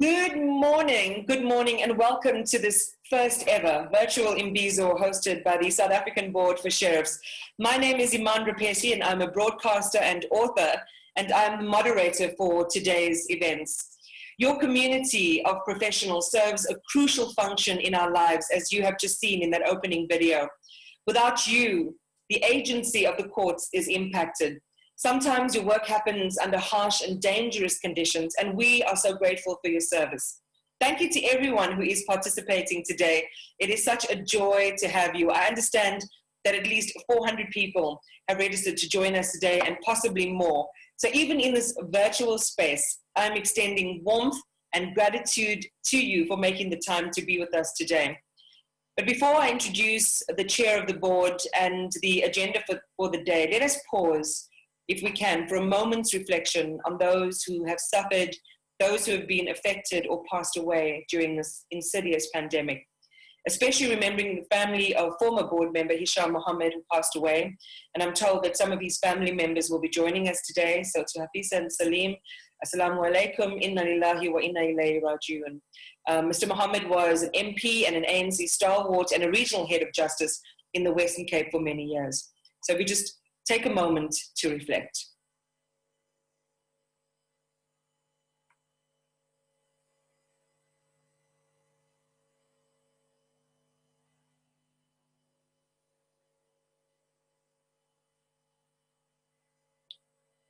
Good morning, and welcome to this first ever virtual Imbizo hosted by the South African Board for Sheriffs. My name is Iman Rapesi, and I'm a broadcaster and author, and I'm the moderator for today's events. Your community of professionals serves a crucial function in our lives, as you have just seen in that opening video. Without you, the agency of the courts is impacted. Sometimes your work happens under harsh and dangerous conditions, and we are so grateful for your service. Thank you to everyone who is participating today. It is such a joy to have you. I understand that at least 400 people have registered to join us today, and possibly more. So even in this virtual space, I'm extending warmth and gratitude to you for making the time to be with us today. But before I introduce the chair of the board and the agenda for the day, let us pause, if we can, for a moment's reflection on those who have suffered, those who have been affected or passed away during this insidious pandemic. Especially remembering the family of former board member Hisham Mohammed, who passed away. And I'm told that some of his family members will be joining us today. So to Hafiz and Salim, Assalamu alaikum, inna lillahi wa inna ilayhi rajiun. Mr. Mohammed was an MP and an ANC stalwart and a regional head of justice in the Western Cape for many years. So we just take a moment to reflect.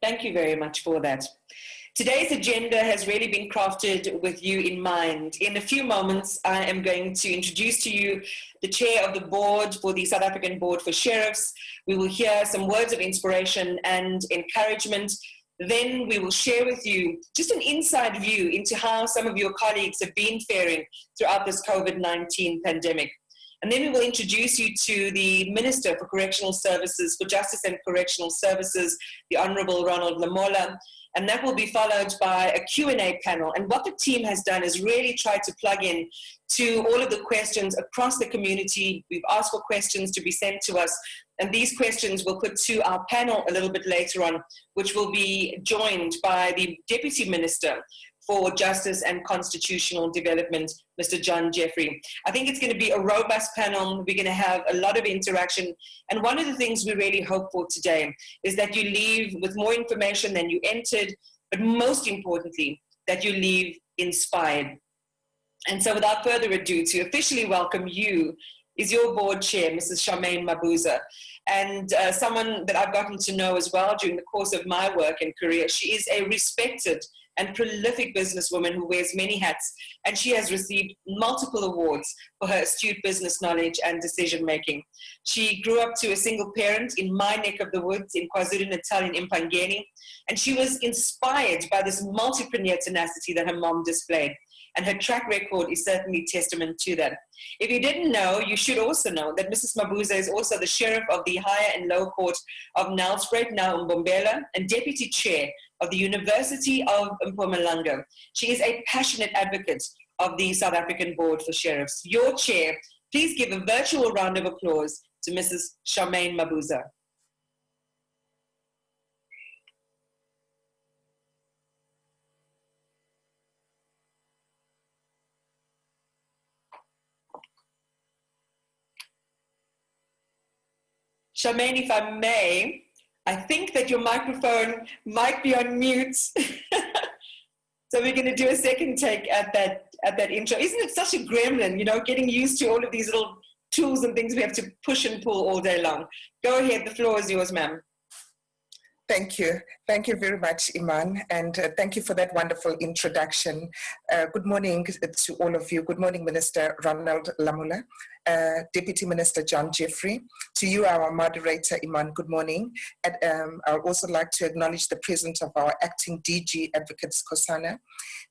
Thank you very much for that. Today's agenda has really been crafted with you in mind. In a few moments, I am going to introduce to you the chair of the board for the South African Board for Sheriffs. We will hear some words of inspiration and encouragement. Then we will share with you just an inside view into how some of your colleagues have been faring throughout this COVID-19 pandemic. And then we will introduce you to the Minister for Correctional Services, for Justice and Correctional Services, the Honorable Ronald Lamola. And that will be followed by a Q&A panel. And what the team has done is really try to plug in to all of the questions across the community. We've asked for questions to be sent to us. And these questions we'll put to our panel a little bit later on, which will be joined by the Deputy Minister for Justice and Constitutional Development, Mr. John Jeffrey. I think it's going to be a robust panel. We're going to have a lot of interaction. And one of the things we really hope for today is that you leave with more information than you entered, but most importantly, that you leave inspired. And so without further ado, to officially welcome you is your board chair, Mrs. Charmaine Mabuza, and someone that I've gotten to know as well during the course of my work and career. She is a respected and prolific businesswoman who wears many hats, and she has received multiple awards for her astute business knowledge and decision-making. She grew up to a single parent in my neck of the woods in KwaZulu-Natal in Impangeni, and she was inspired by this multipreneur tenacity that her mom displayed, and her track record is certainly testament to that. If you didn't know, you should also know that Mrs. Mabuza is also the Sheriff of the Higher and Lower Court of Nelspruit, now Mbombela, and Deputy Chair of the University of Mpumalanga. She is a passionate advocate of the South African Board for Sheriffs. Your chair, please give a virtual round of applause to Mrs. Charmaine Mabuza. Charmaine, if I may, I think that your microphone might be on mute. So we're going to do a second take at that intro. Isn't it such a gremlin, you know, getting used to all of these little tools and things we have to push and pull all day long. Go ahead, the floor is yours, ma'am. Thank you. Thank you very much, Iman, and thank you for that wonderful introduction. Good morning to all of you. Good morning, Minister Ronald Lamola, Deputy Minister John Jeffrey. To you, our moderator, Iman, good morning. And I would also like to acknowledge the presence of our acting DG Advocate Kosana,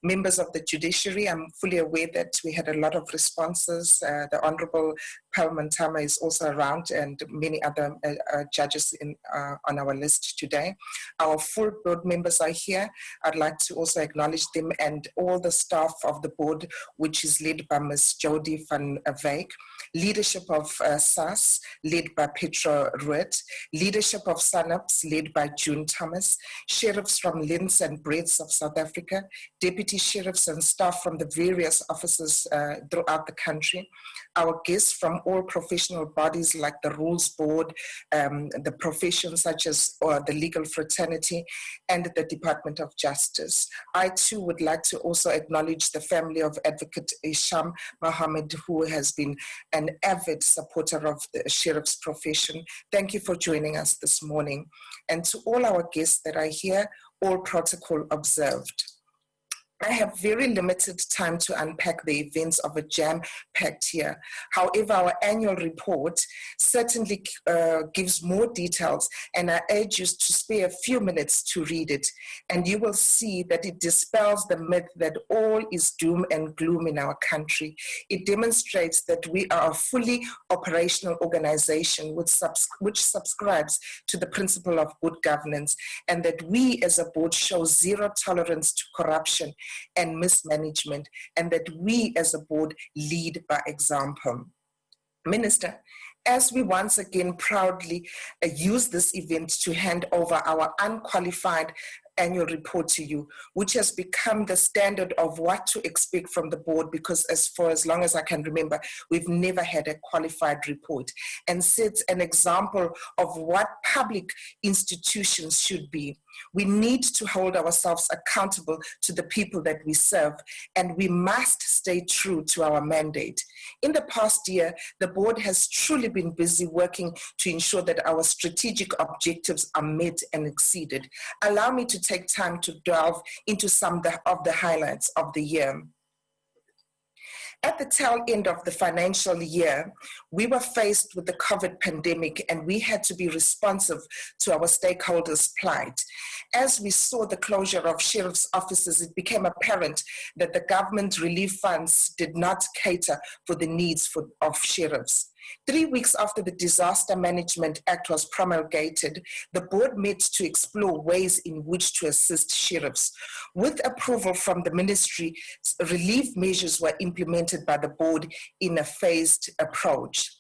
members of the judiciary. I'm fully aware that we had a lot of responses. The Honorable Mantama is also around, and many other judges on our list today. Our full board members are here. I'd like to also acknowledge them and all the staff of the board, which is led by Ms. Jody van Wyk, leadership of SAS, led by Petra Ruet, leadership of Sanap's, led by June Thomas, sheriffs from Linz and Brits of South Africa, deputy sheriffs and staff from the various offices throughout the country, our guests from all professional bodies like the Rules Board, the professions such as the legal fraternity, and the Department of Justice. I too would like to also acknowledge the family of Advocate Isham Mohammed, who has been an avid supporter of the sheriff's profession. Thank you for joining us this morning. And to all our guests that are here, all protocol observed. I have very limited time to unpack the events of a jam-packed year. However, our annual report certainly gives more details, and I urge you to spare a few minutes to read it. And you will see that it dispels the myth that all is doom and gloom in our country. It demonstrates that we are a fully operational organization which subscribes to the principle of good governance, and that we as a board show zero tolerance to corruption and mismanagement, and that we as a board lead by example. Minister, as we once again proudly use this event to hand over our unqualified annual report to you, which has become the standard of what to expect from the board, because for as long as I can remember, we've never had a qualified report, and sets an example of what public institutions should be. We need to hold ourselves accountable to the people that we serve, and we must stay true to our mandate. In the past year, the board has truly been busy working to ensure that our strategic objectives are met and exceeded. Allow me to take time to delve into some of the highlights of the year. At the tail end of the financial year, we were faced with the COVID pandemic, and we had to be responsive to our stakeholders' plight. As we saw the closure of sheriff's offices, it became apparent that the government relief funds did not cater for the needs of sheriffs. 3 weeks after the Disaster Management Act was promulgated, the board met to explore ways in which to assist sheriffs. With approval from the ministry, relief measures were implemented by the board in a phased approach.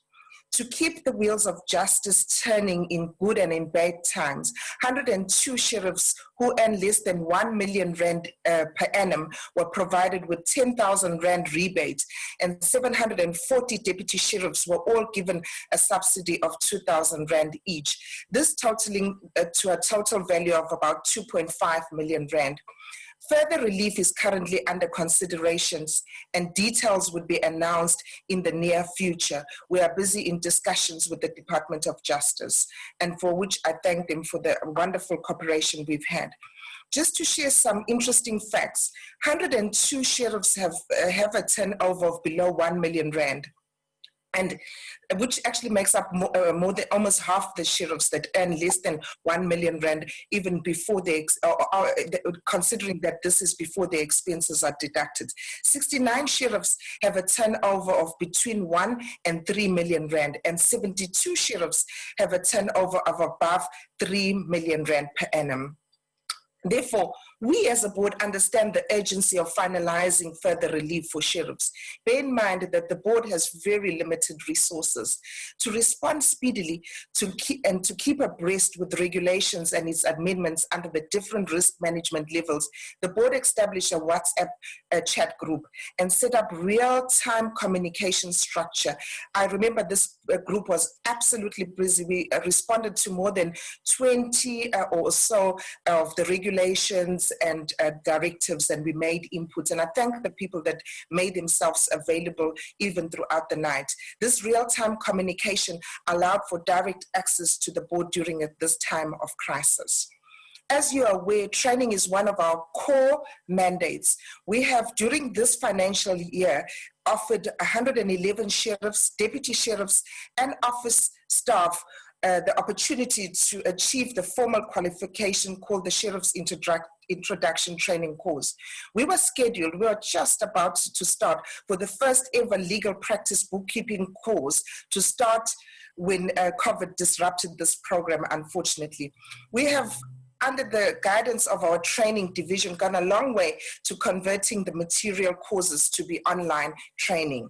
To keep the wheels of justice turning in good and in bad times, 102 sheriffs who earn less than 1 million rand per annum were provided with 10,000 rand rebate, and 740 deputy sheriffs were all given a subsidy of 2,000 rand each. This totaling to a total value of about 2.5 million rand. Further relief is currently under considerations, and details would be announced in the near future. We are busy in discussions with the Department of Justice, and for which I thank them for the wonderful cooperation we've had. Just to share some interesting facts, 102 sheriffs have a turnover of below 1 million rand. And which actually makes up more than almost half the sheriffs that earn less than 1 million rand, even before considering that this is before their expenses are deducted. 69 sheriffs have a turnover of between 1 and 3 million rand, and 72 sheriffs have a turnover of above 3 million rand per annum. Therefore, we as a board understand the urgency of finalizing further relief for sheriffs. Bear in mind that the board has very limited resources. To respond speedily to keep abreast with regulations and its amendments under the different risk management levels, the board established a WhatsApp chat group and set up real-time communication structure. I remember this group was absolutely busy. We responded to more than 20 or so of the regulations and directives, and we made inputs. And I thank the people that made themselves available even throughout the night. This real-time communication allowed for direct access to the board during this time of crisis. As you are aware, training is one of our core mandates. We have, during this financial year, offered 111 sheriffs, deputy sheriffs, and office staff the opportunity to achieve the formal qualification called the Sheriff's Introduction Training Course. We were just about to start for the first ever legal practice bookkeeping course to start when COVID disrupted this program, unfortunately. We have under the guidance of our training division, gone a long way to converting the material courses to be online training.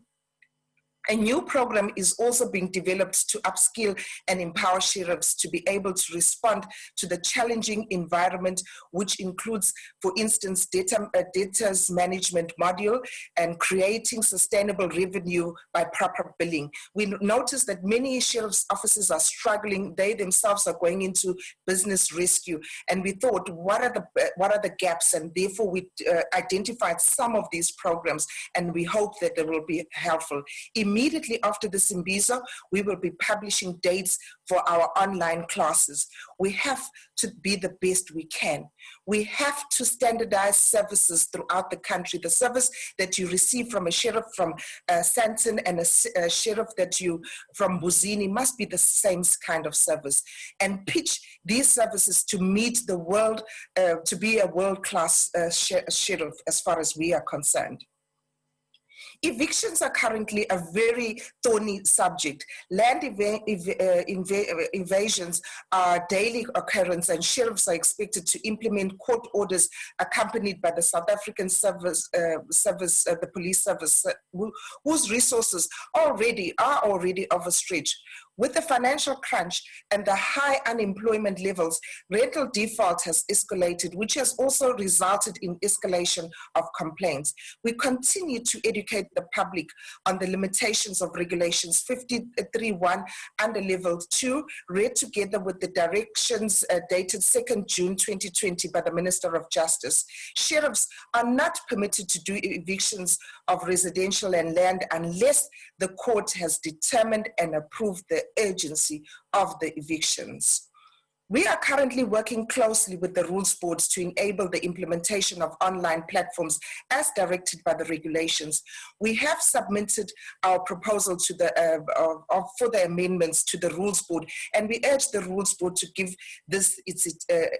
A new program is also being developed to upskill and empower sheriffs to be able to respond to the challenging environment, which includes, for instance, data's management module and creating sustainable revenue by proper billing. We notice that many sheriff's offices are struggling. They themselves are going into business rescue. And we thought, what are the gaps? And therefore, we identified some of these programs, and we hope that they will be helpful. Immediately after this Imbizo, we will be publishing dates for our online classes. We have to be the best we can. We have to standardize services throughout the country. The service that you receive from a sheriff from Santon and a sheriff that you from Buzini must be the same kind of service, and pitch these services to meet the world, to be a world-class sheriff as far as we are concerned. Evictions are currently a very thorny subject. Land invasions are daily occurrence, and sheriffs are expected to implement court orders accompanied by the South African the police service, whose resources are already overstretched. With the financial crunch and the high unemployment levels, rental default has escalated, which has also resulted in escalation of complaints. We continue to educate the public on the limitations of regulations 53.1 under level 2, read together with the directions dated 2nd June 2020 by the Minister of Justice. Sheriffs are not permitted to do evictions of residential and land unless the court has determined and approved the urgency of the evictions. We are currently working closely with the rules boards to enable the implementation of online platforms as directed by the regulations. We have submitted our proposal to for the amendments to the rules board, and we urge the rules board to give this its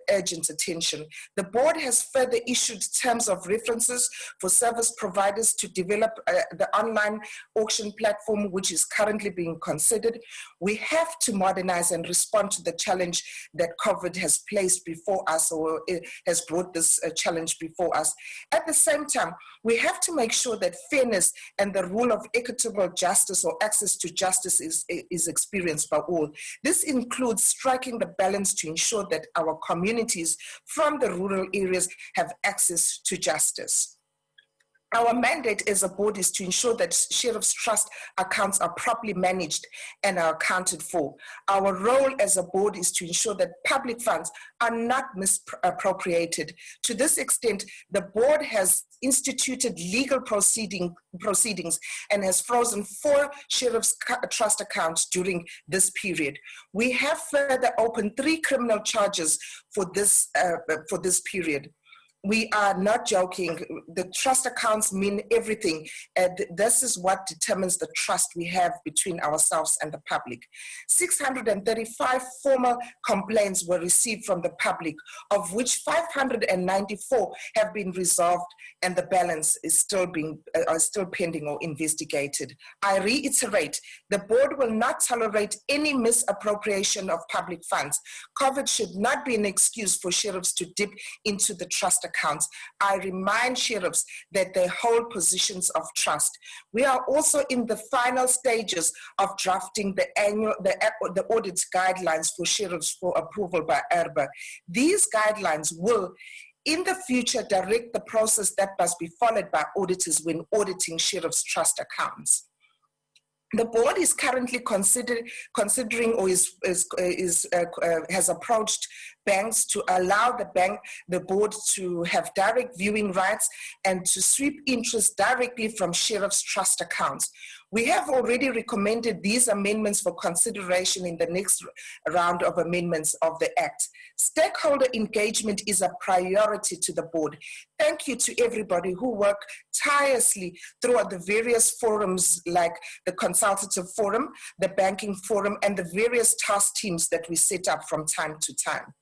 urgent attention. The board has further issued terms of references for service providers to develop the online auction platform, which is currently being considered. We have to modernize and respond to the challenge that COVID has placed before us, or has brought this challenge before us. At the same time, we have to make sure that fairness and the rule of equitable justice or access to justice is experienced by all. This includes striking the balance to ensure that our communities from the rural areas have access to justice. Our mandate as a board is to ensure that sheriff's trust accounts are properly managed and are accounted for. Our role as a board is to ensure that public funds are not misappropriated. To this extent, the board has instituted legal proceedings and has frozen 4 sheriff's trust accounts during this period. We have further opened 3 criminal charges for this period. We are not joking. The trust accounts mean everything. This is what determines the trust we have between ourselves and the public. 635 formal complaints were received from the public, of which 594 have been resolved, and the balance is still pending or investigated. I reiterate, the board will not tolerate any misappropriation of public funds. COVID should not be an excuse for sheriffs to dip into the trust accounts. I remind sheriffs that they hold positions of trust. We are also in the final stages of drafting the audit guidelines for sheriffs for approval by IRBA. These guidelines will in the future direct the process that must be followed by auditors when auditing sheriff's trust accounts. The board is currently considering or has approached banks to allow the board to have direct viewing rights and to sweep interest directly from sheriff's trust accounts. We have already recommended these amendments for consideration in the next round of amendments of the Act. Stakeholder engagement is a priority to the board. Thank you to everybody who worked tirelessly throughout the various forums like the Consultative Forum, the Banking Forum, and the various task teams that we set up from time to time.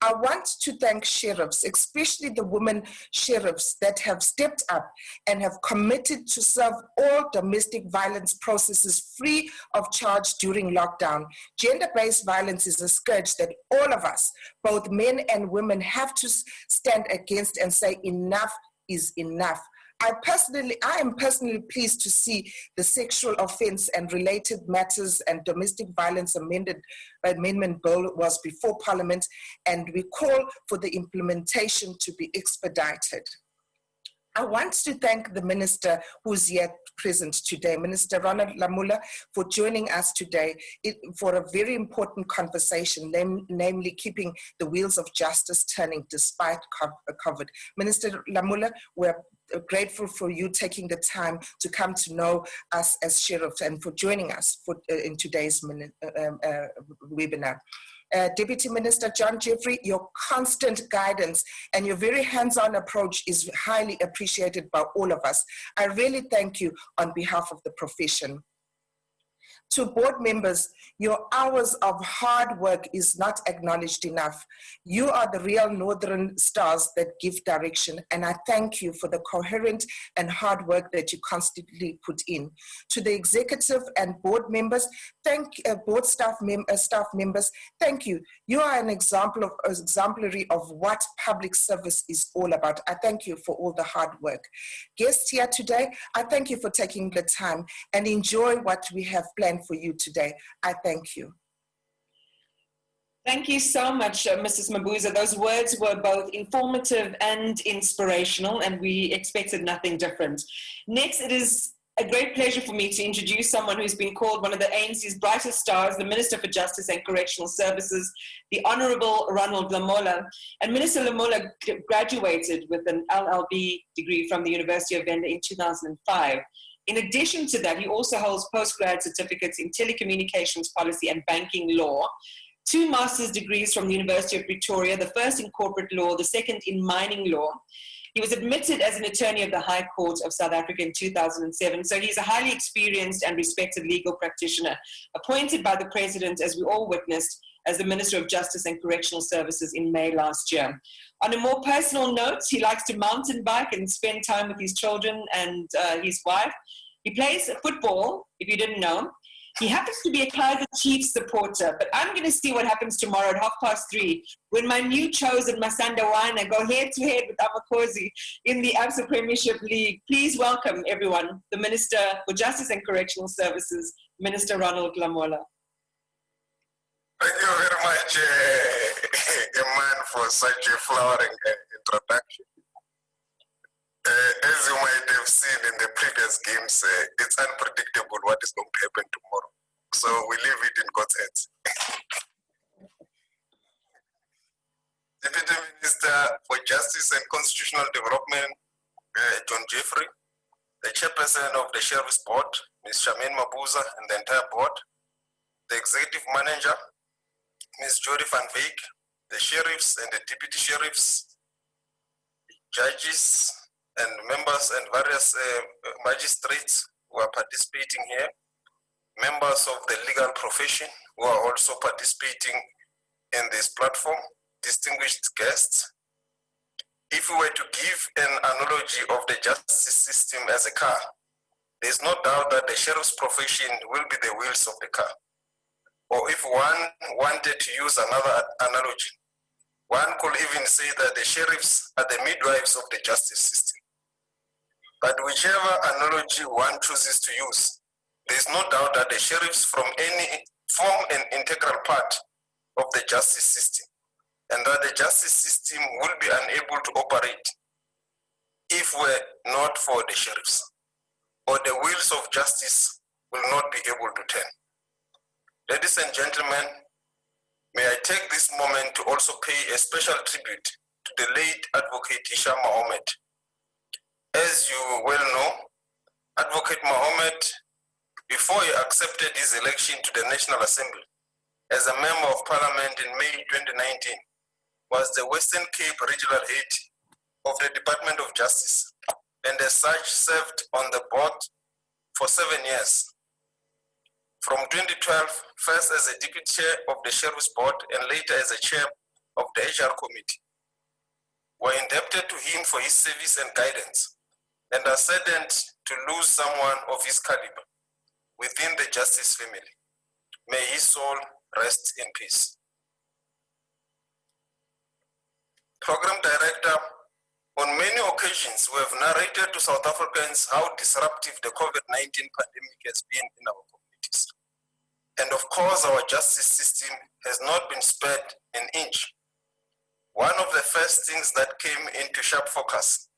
I want to thank sheriffs, especially the women sheriffs that have stepped up and have committed to serve all domestic violence processes free of charge during lockdown. Gender-based violence is a scourge that all of us, both men and women, have to stand against and say enough is enough. I am personally pleased to see the Sexual Offence and Related Matters and Domestic Violence Amendment Bill was before Parliament, and we call for the implementation to be expedited. I want to thank the Minister who's here present today, Minister Ronald Lamola, for joining us today for a very important conversation, namely keeping the wheels of justice turning despite COVID. Minister Lamola, we're grateful for you taking the time to come to know us as sheriffs and for joining us in today's webinar. Deputy Minister John Jeffrey, your constant guidance and your very hands-on approach is highly appreciated by all of us. I really thank you on behalf of the profession. To board members, your hours of hard work is not acknowledged enough. You are the real Northern stars that give direction, and I thank you for the coherent and hard work that you constantly put in. To the executive and board members, board staff members, thank you. You are an exemplary of what public service is all about. I thank you for all the hard work. Guests here today, I thank you for taking the time and enjoy what we have planned for you today. I thank you. Thank you so much, Mrs. Mabuza. Those words were both informative and inspirational, and we expected nothing different. Next, it is a great pleasure for me to introduce someone who's been called one of the ANC's brightest stars, the Minister for Justice and Correctional Services, the Honorable Ronald Lamola. And Minister Lamola graduated with an LLB degree from the University of Venda in 2005. In addition to that, he also holds postgrad certificates in telecommunications policy and banking law, 2 master's degrees from the University of Pretoria, the first in corporate law, the second in mining law. He was admitted as an attorney of the High Court of South Africa in 2007, so he's a highly experienced and respected legal practitioner, appointed by the President, as we all witnessed, as the Minister of Justice and Correctional Services in May last year. On a more personal note, he likes to mountain bike and spend time with his children and his wife. He plays football, if you didn't know. He happens to be a Kaizer Chiefs supporter, but I'm going to see what happens tomorrow at 3:30 when my new chosen Masanda Wana go head-to-head with Amakosi in the Absa Premiership League. Please welcome, everyone, the Minister for Justice and Correctional Services, Minister Ronald Lamola. Thank you very much, Iman, for such a flowering introduction. As you might have seen in the previous games, it's unpredictable what is going to happen tomorrow. So we leave it in God's hands. Deputy Minister for Justice and Constitutional Development, John Jeffrey, the Chairperson of the Sheriff's Board, Ms. Charmaine Mabuza, and the entire board, the Executive Manager, Ms. Jody van Veek, the sheriffs and the deputy sheriffs, judges and members and various magistrates who are participating here, members of the legal profession who are also participating in this platform, distinguished guests. If we were to give an analogy of the justice system as a car, there's no doubt that the sheriff's profession will be the wheels of the car. Or if one wanted to use another analogy, one could even say that the sheriffs are the midwives of the justice system. But whichever analogy one chooses to use, there's no doubt that the sheriffs form an integral part of the justice system, and that the justice system will be unable to operate if we're not for the sheriffs, or the wheels of justice will not be able to turn. Ladies and gentlemen, may I take this moment to also pay a special tribute to the late Advocate Hisham Mohammed. As you well know, Advocate Mohammed, before he accepted his election to the National Assembly as a Member of Parliament in May 2019, was the Western Cape Regional Head of the Department of Justice, and as such served on the board for 7 years. From 2012, first as a deputy chair of the Sheriff's Board and later as a chair of the HR committee. We're indebted to him for his service and guidance, and are saddened to lose someone of his caliber within the justice family. May his soul rest in peace. Program Director, on many occasions we have narrated to South Africans how disruptive the COVID-19 pandemic has been in our communities. And of course, our justice system has not been spared an inch. One of the first things that came into sharp focus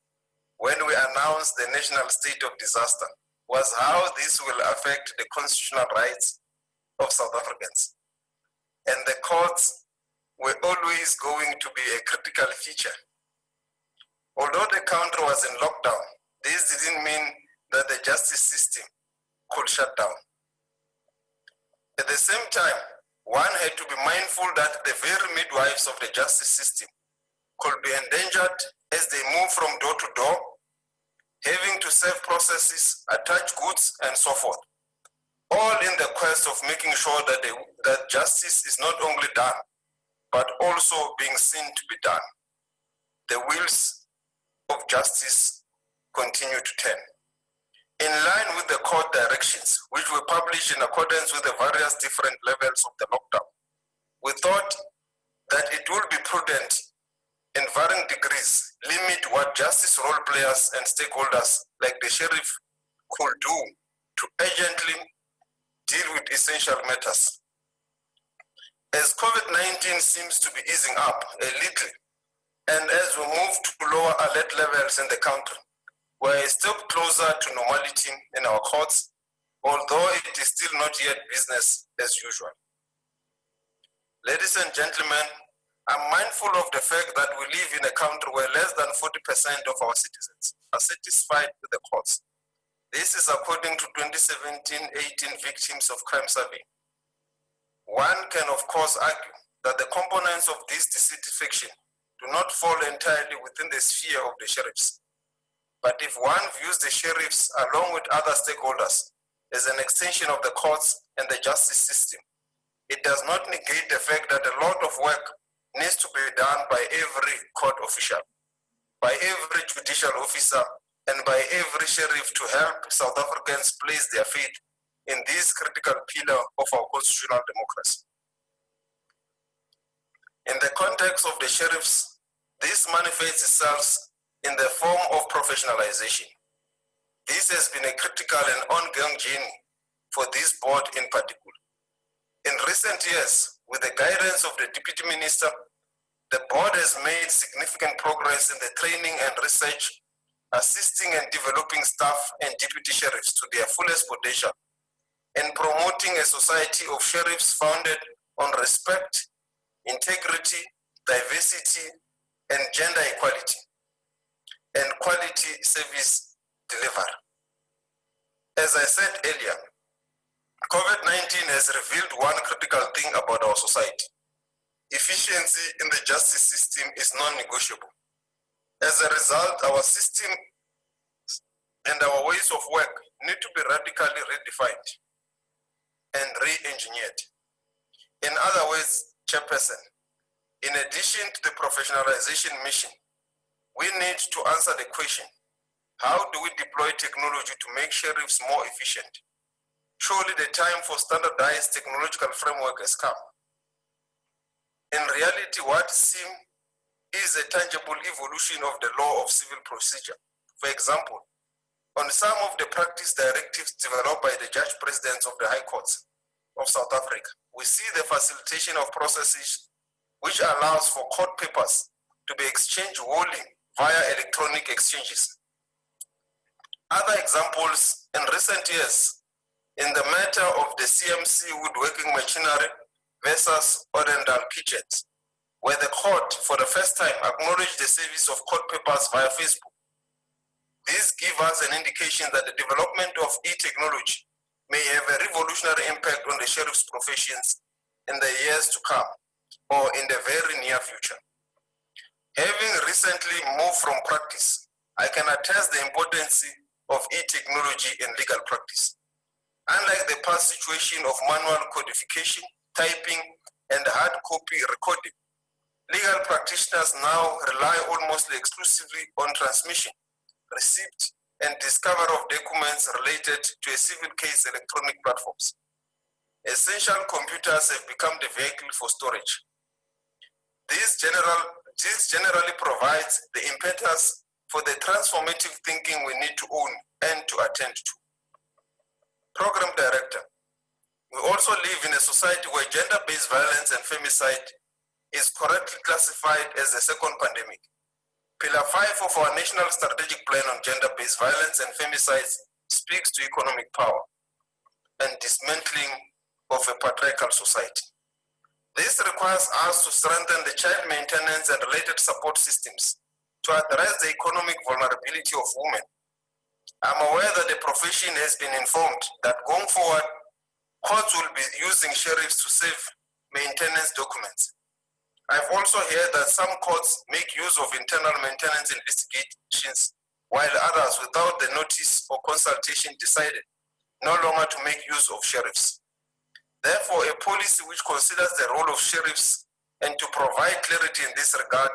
when we announced the national state of disaster was how this will affect the constitutional rights of South Africans. And the courts were always going to be a critical feature. Although the country was in lockdown, this didn't mean that the justice system could shut down. At the same time, one had to be mindful that the very midwives of the justice system could be endangered as they move from door to door, having to serve processes, attach goods, and so forth, all in the quest of making sure that, that justice is not only done, but also being seen to be done. The wheels of justice continue to turn. In line with the court directions, which were published in accordance with the various different levels of the lockdown, we thought that it would be prudent in varying degrees limit what justice role players and stakeholders like the sheriff could do to urgently deal with essential matters. As COVID-19 seems to be easing up a little, and as we move to lower alert levels in the country, we're a step closer to normality in our courts, although it is still not yet business as usual. Ladies and gentlemen, I'm mindful of the fact that we live in a country where less than 40% of our citizens are satisfied with the courts. This is according to 2017-18 Victims of Crime Survey. One can of course argue that the components of this dissatisfaction do not fall entirely within the sphere of the sheriffs. But if one views the sheriffs along with other stakeholders as an extension of the courts and the justice system, it does not negate the fact that a lot of work needs to be done by every court official, by every judicial officer, and by every sheriff to help South Africans place their faith in this critical pillar of our constitutional democracy. In the context of the sheriffs, this manifests itself in the form of professionalization. This has been a critical and ongoing journey for this board in particular. In recent years, with the guidance of the Deputy Minister, the board has made significant progress in the training and research, assisting and developing staff and deputy sheriffs to their fullest potential, and promoting a society of sheriffs founded on respect, integrity, diversity, and gender equality, and quality service delivery. As I said earlier, COVID-19 has revealed one critical thing about our society. Efficiency in the justice system is non-negotiable. As a result, our system and our ways of work need to be radically redefined and re-engineered. In other words, Chairperson, in addition to the professionalization mission, we need to answer the question, how do we deploy technology to make sheriffs more efficient? Surely the time for standardized technological framework has come. In reality, what seems is a tangible evolution of the law of civil procedure. For example, on some of the practice directives developed by the judge presidents of the high courts of South Africa, we see the facilitation of processes which allows for court papers to be exchanged wholly via electronic exchanges. Other examples in recent years, in the matter of the CMC woodworking machinery versus Odendal kitchens, where the court for the first time acknowledged the service of court papers via Facebook. This gives us an indication that the development of e-technology may have a revolutionary impact on the sheriff's professions in the years to come, or in the very near future. Having recently moved from practice, I can attest the importance of e-technology in legal practice. Unlike the past situation of manual codification, typing, and hard copy recording, Legal practitioners now rely almost exclusively on transmission, receipt, and discovery of documents related to a civil case electronic platforms. Essential computers have become the vehicle for storage. This generally provides the impetus for the transformative thinking we need to own and to attend to. Program Director, we also live in a society where gender-based violence and femicide is correctly classified as a second pandemic. Pillar 5 of our National Strategic Plan on Gender-Based Violence and Femicide speaks to economic power and dismantling of a patriarchal society. This requires us to strengthen the child maintenance and related support systems to address the economic vulnerability of women. I'm aware that the profession has been informed that going forward, courts will be using sheriffs to save maintenance documents. I've also heard that some courts make use of internal maintenance investigations, while others, without the notice or consultation, decided no longer to make use of sheriffs. Therefore, a policy which considers the role of sheriffs and to provide clarity in this regard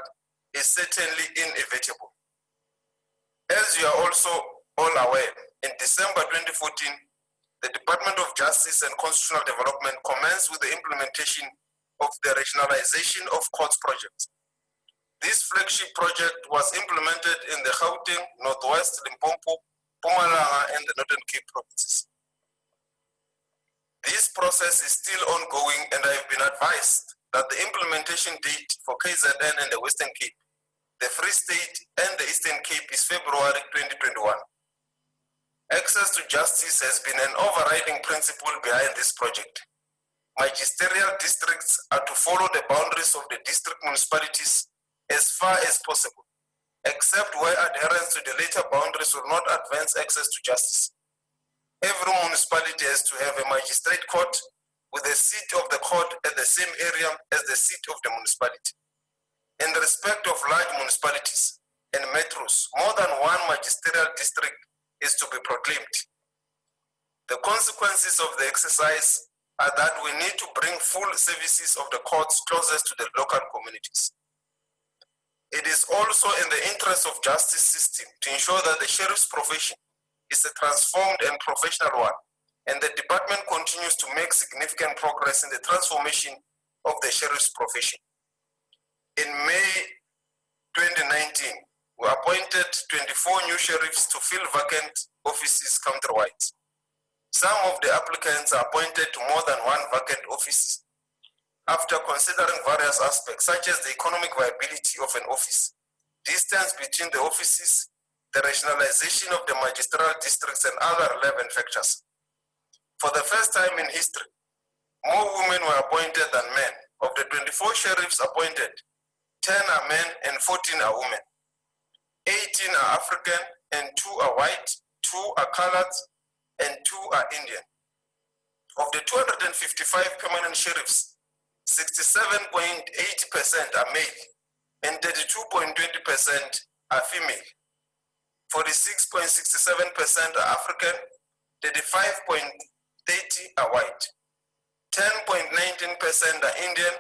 is certainly inevitable. As you are also all aware, in December 2014, the Department of Justice and Constitutional Development commenced with the implementation of the rationalization of courts project. This flagship project was implemented in the Gauteng, Northwest, Limpopo, Mpumalanga, and the Northern Cape provinces. This process is still ongoing, and I have been advised that the implementation date for KZN and the Western Cape, the Free State, and the Eastern Cape is February 2021. Access to justice has been an overriding principle behind this project. Magisterial districts are to follow the boundaries of the district municipalities as far as possible, except where adherence to the later boundaries will not advance access to justice. Every municipality has to have a magistrate court with the seat of the court at the same area as the seat of the municipality. In respect of large municipalities and metros, more than one magisterial district is to be proclaimed. The consequences of the exercise are that we need to bring full services of the courts closest to the local communities. It is also in the interest of justice system to ensure that the sheriff's profession is a transformed and professional one, and the department continues to make significant progress in the transformation of the sheriff's profession. In May 2019, we appointed 24 new sheriffs to fill vacant offices countrywide. Some of the applicants are appointed to more than one vacant office after considering various aspects such as the economic viability of an office, distance between the offices, the rationalization of the magisterial districts, and other relevant factors. For the first time in history, more women were appointed than men. Of the 24 sheriffs appointed, 10 are men and 14 are women. 18 are African and 2 are white, 2 are colored, and 2 are Indian. Of the 255 permanent sheriffs, 67.80% are male and 32.20% are female. 46.67% are African, 35.30% are white, 10.19% are Indian,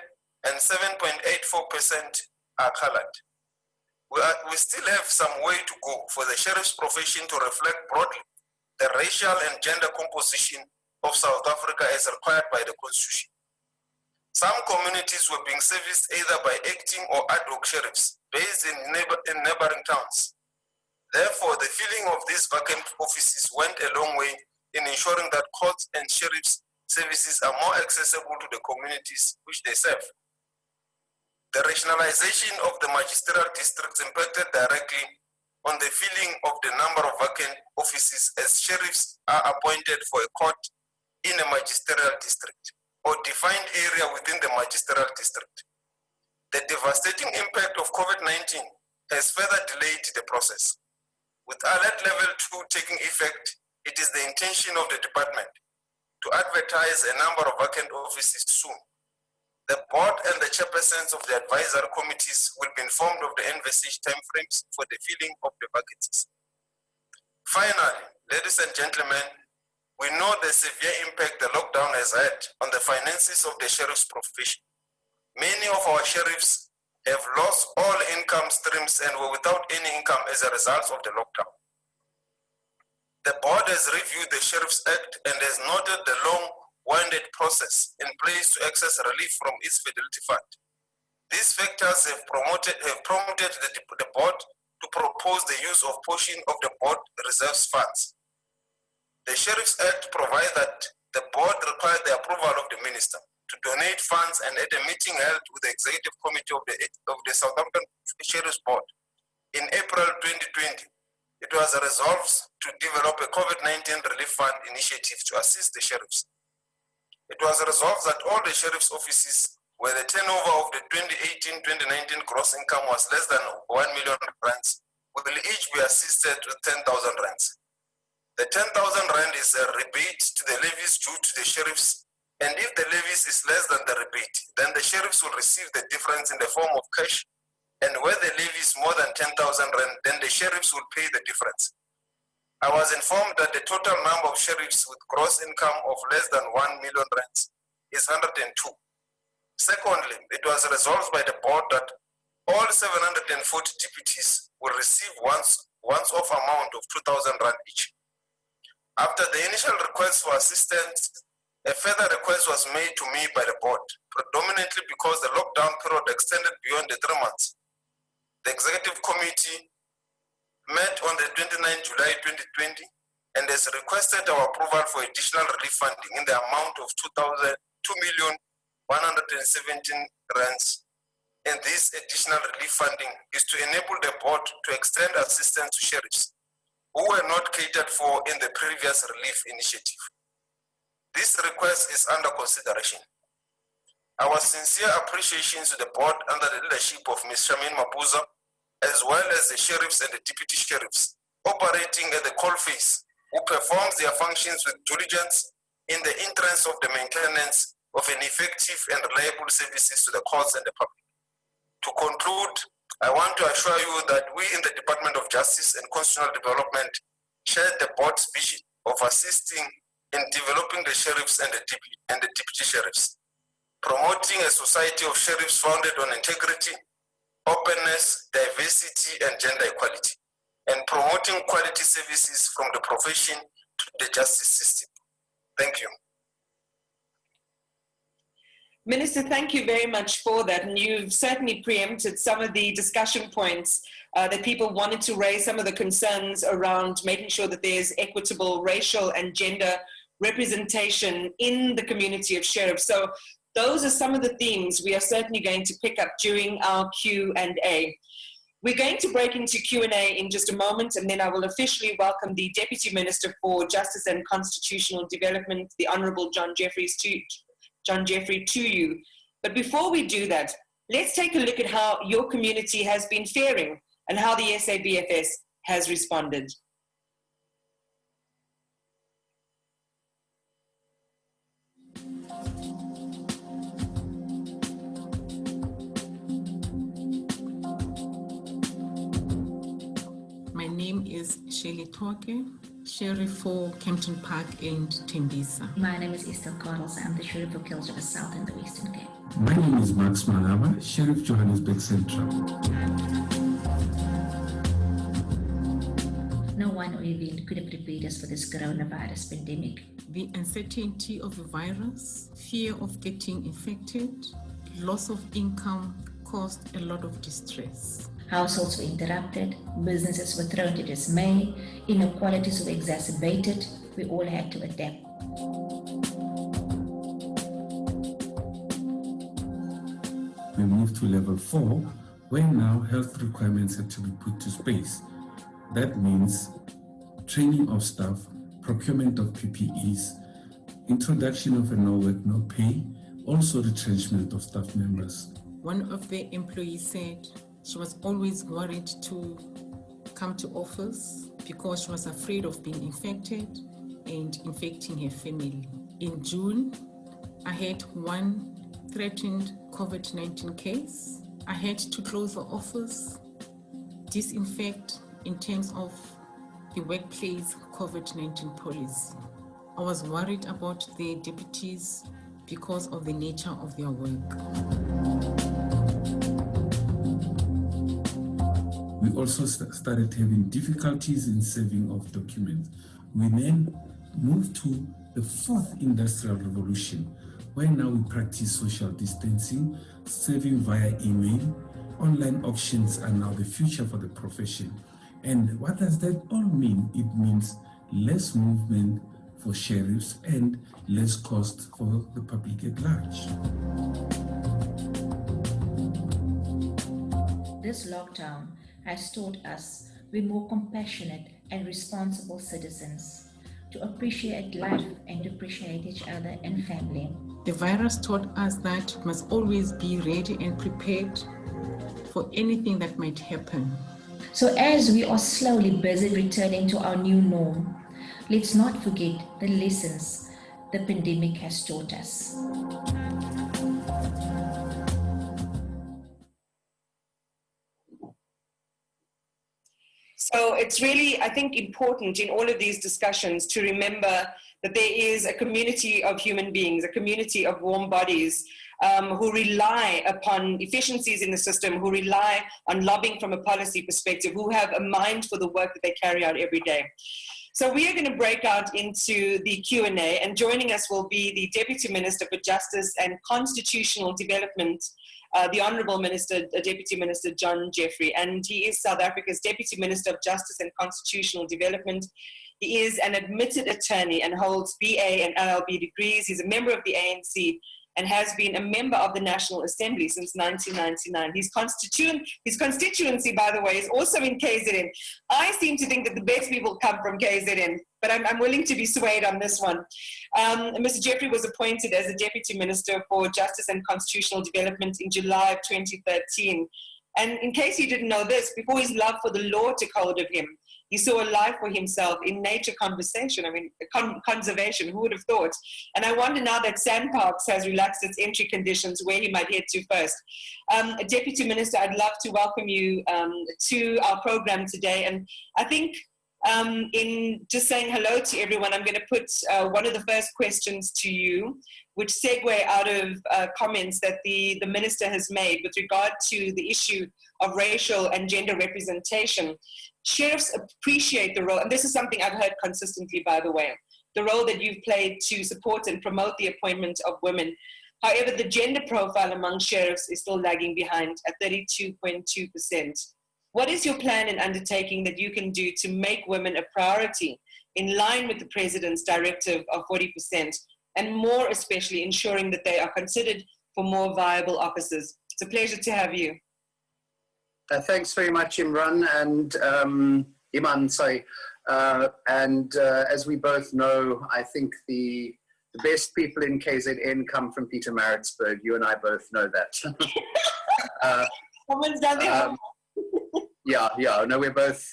and 7.84% are colored. We still have some way to go for the sheriff's profession to reflect broadly the racial and gender composition of South Africa as required by the Constitution. Some communities were being serviced either by acting or ad hoc sheriffs based in neighboring towns. Therefore, the filling of these vacant offices went a long way in ensuring that courts and sheriff's services are more accessible to the communities which they serve. The rationalization of the magisterial districts impacted directly on the filling of the number of vacant offices as sheriffs are appointed for a court in a magisterial district or defined area within the magisterial district. The devastating impact of COVID-19 has further delayed the process. With alert level 2 taking effect, it is the intention of the department to advertise a number of vacant offices soon. The board and the chairpersons of the advisory committees will be informed of the envisaged timeframes for the filling of the vacancies. Finally, ladies and gentlemen, we know the severe impact the lockdown has had on the finances of the sheriff's profession. Many of our sheriffs have lost all income streams and were without any income as a result of the lockdown. The board has reviewed the Sheriff's Act and has noted the long-winded process in place to access relief from its fidelity fund. These factors have prompted the board to propose the use of portion of the board reserves funds. The Sheriff's Act provides that the board requires the approval of the minister to donate funds, and at a meeting held with the executive committee of the Southampton Sheriff's Board in April 2020, it was resolved to develop a COVID-19 relief fund initiative to assist the sheriffs. It was resolved that all the sheriff's offices where the turnover of the 2018-2019 gross income was less than 1 million rands will each be assisted with 10,000 rands. The 10,000 rand is a rebate to the levies due to the sheriffs, and if the levies is less than the rebate, then the sheriffs will receive the difference in the form of cash, and where the levy is more than 10,000 rand, then the sheriffs will pay the difference. I was informed that the total number of sheriffs with gross income of less than 1 million rands is 102. Secondly, it was resolved by the board that all 740 deputies will receive once-off amount of 2,000 rand each. After the initial request for assistance, a further request was made to me by the board, predominantly because the lockdown period extended beyond the 3 months. The executive committee met on the 29th July 2020 and has requested our approval for additional relief funding in the amount of 2,117 rands. And this additional relief funding is to enable the board to extend assistance to sheriffs who were not catered for in the previous relief initiative. This request is under consideration. Our sincere appreciation to the board under the leadership of Ms. Shamin Mabuza, as well as the sheriffs and the deputy sheriffs operating at the coalface, who performs their functions with diligence in the interest of the maintenance of an effective and reliable services to the courts and the public. To conclude, I want to assure you that we in the Department of Justice and Constitutional Development share the board's vision of assisting in developing the sheriffs and the deputy sheriffs, promoting a society of sheriffs founded on integrity, openness, diversity, and gender equality, and promoting quality services from the profession to the justice system. Thank you. Minister, thank you very much for that. And you've certainly preempted some of the discussion points that people wanted to raise, some of the concerns around making sure that there's equitable racial and gender representation in the community of sheriffs. So those are some of the themes we are certainly going to pick up during our Q&A. We're going to break into Q&A in just a moment, and then I will officially welcome the Deputy Minister for Justice and Constitutional Development, the Honourable John Jeffrey, to you. But before we do that, let's take a look at how your community has been faring and how the SABFS has responded. My name is Shirley Toke, Sheriff for Kempton Park and Tembisa. My name is Estelle Carlos. I'm the Sheriff for Kilsriver South and the Western Cape. My name is Max Malava, Sheriff Johannesburg Central. No one or event could have prepared us for this coronavirus pandemic. The uncertainty of the virus, fear of getting infected, loss of income caused a lot of distress. Households were interrupted, businesses were thrown to dismay, inequalities were exacerbated. We all had to adapt. We moved to level 4, where now health requirements had to be put to space. That means training of staff, procurement of PPEs, introduction of a no work, no pay, also retrenchment of staff members. One of the employees said she was always worried to come to office because she was afraid of being infected and infecting her family. In June, I had one threatened COVID-19 case. I had to close the office, disinfect in terms of the workplace COVID-19 policy. I was worried about the deputies because of the nature of their work. we also started having difficulties in serving of documents. We then moved to the fourth industrial revolution, where now we practice social distancing, serving via email. Online auctions are now the future for the profession. And what does that all mean? It means less movement for sheriffs and less cost for the public at large. This lockdown has taught us we're more compassionate and responsible citizens, to appreciate life and to appreciate each other and family. The virus taught us that we must always be ready and prepared for anything that might happen. So as we are slowly busy returning to our new norm, let's not forget the lessons the pandemic has taught us. So it's really, I think, important in all of these discussions to remember that there is a community of human beings, a community of warm bodies who rely upon efficiencies in the system, who rely on lobbying from a policy perspective, who have a mind for the work that they carry out every day. So we are going to break out into the Q&A, and joining us will be the Deputy Minister for Justice and Constitutional Development, the Honourable Minister, Deputy Minister John Jeffrey, and he is South Africa's Deputy Minister of Justice and Constitutional Development. He is an admitted attorney and holds BA and LLB degrees. He's a member of the ANC and has been a member of the National Assembly since 1999. His constituency, by the way, is also in KZN. I seem to think that the best people come from KZN, but I'm willing to be swayed on this one. Mr. Jeffrey was appointed as the Deputy Minister for Justice and Constitutional Development in July of 2013. And in case you didn't know this, before his love for the law took hold of him, he saw a life for himself in nature conservation. Who would have thought? And I wonder now that Sandparks has relaxed its entry conditions, where he might head to first. Deputy Minister, I'd love to welcome you to our program today. And I think in just saying hello to everyone, I'm going to put one of the first questions to you, which segue out of comments that the Minister has made with regard to the issue of racial and gender representation. Sheriffs appreciate the role, and this is something I've heard consistently, by the way, the role that you've played to support and promote the appointment of women. However, the gender profile among sheriffs is still lagging behind at 32.2%. What is your plan and undertaking that you can do to make women a priority in line with the President's directive of 40%, and more especially ensuring that they are considered for more viable offices? It's a pleasure to have you. Thanks very much, Imran and Iman, sorry. As we both know, I think the best people in KZN come from Pietermaritzburg. You and I both know that. Someone's done their Yeah. No, we're both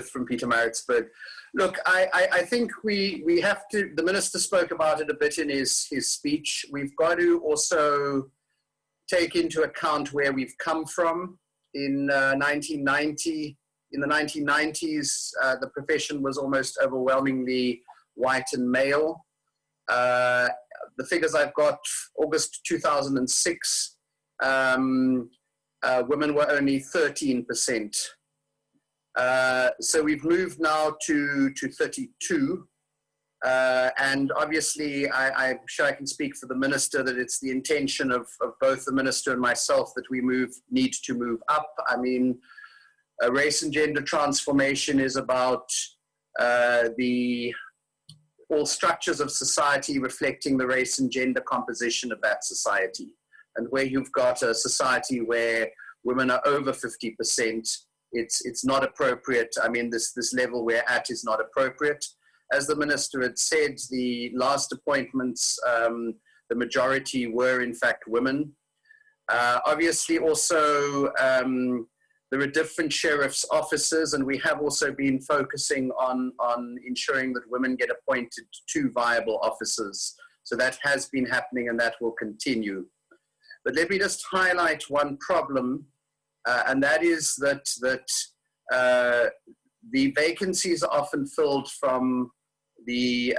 from Pietermaritzburg. Look, I think we have to, the Minister spoke about it a bit in his speech. We've got to also take into account where we've come from. In 1990, in the 1990s, the profession was almost overwhelmingly white and male. The figures I've got, August 2006, women were only 13%. So we've moved now to 32. And obviously, I'm sure I can speak for the Minister that it's the intention of both the Minister and myself that we need to move up. I mean, race and gender transformation is about all structures of society reflecting the race and gender composition of that society. And where you've got a society where women are over 50%, it's not appropriate. I mean, this level we're at is not appropriate. As the Minister had said, the last appointments, the majority were in fact women. Obviously also, there are different sheriff's officers, and we have also been focusing on ensuring that women get appointed to viable officers. So that has been happening and that will continue. But let me just highlight one problem, and that is that the vacancies are often filled from the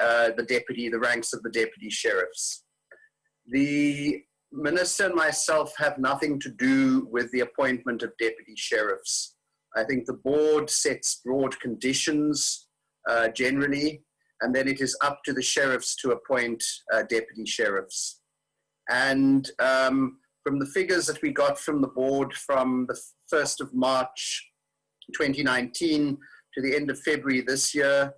ranks of the deputy sheriffs. The Minister and myself have nothing to do with the appointment of deputy sheriffs. I think the board sets broad conditions generally, and then it is up to the sheriffs to appoint deputy sheriffs. And from the figures that we got from the board from the 1st of March 2019 to the end of February this year,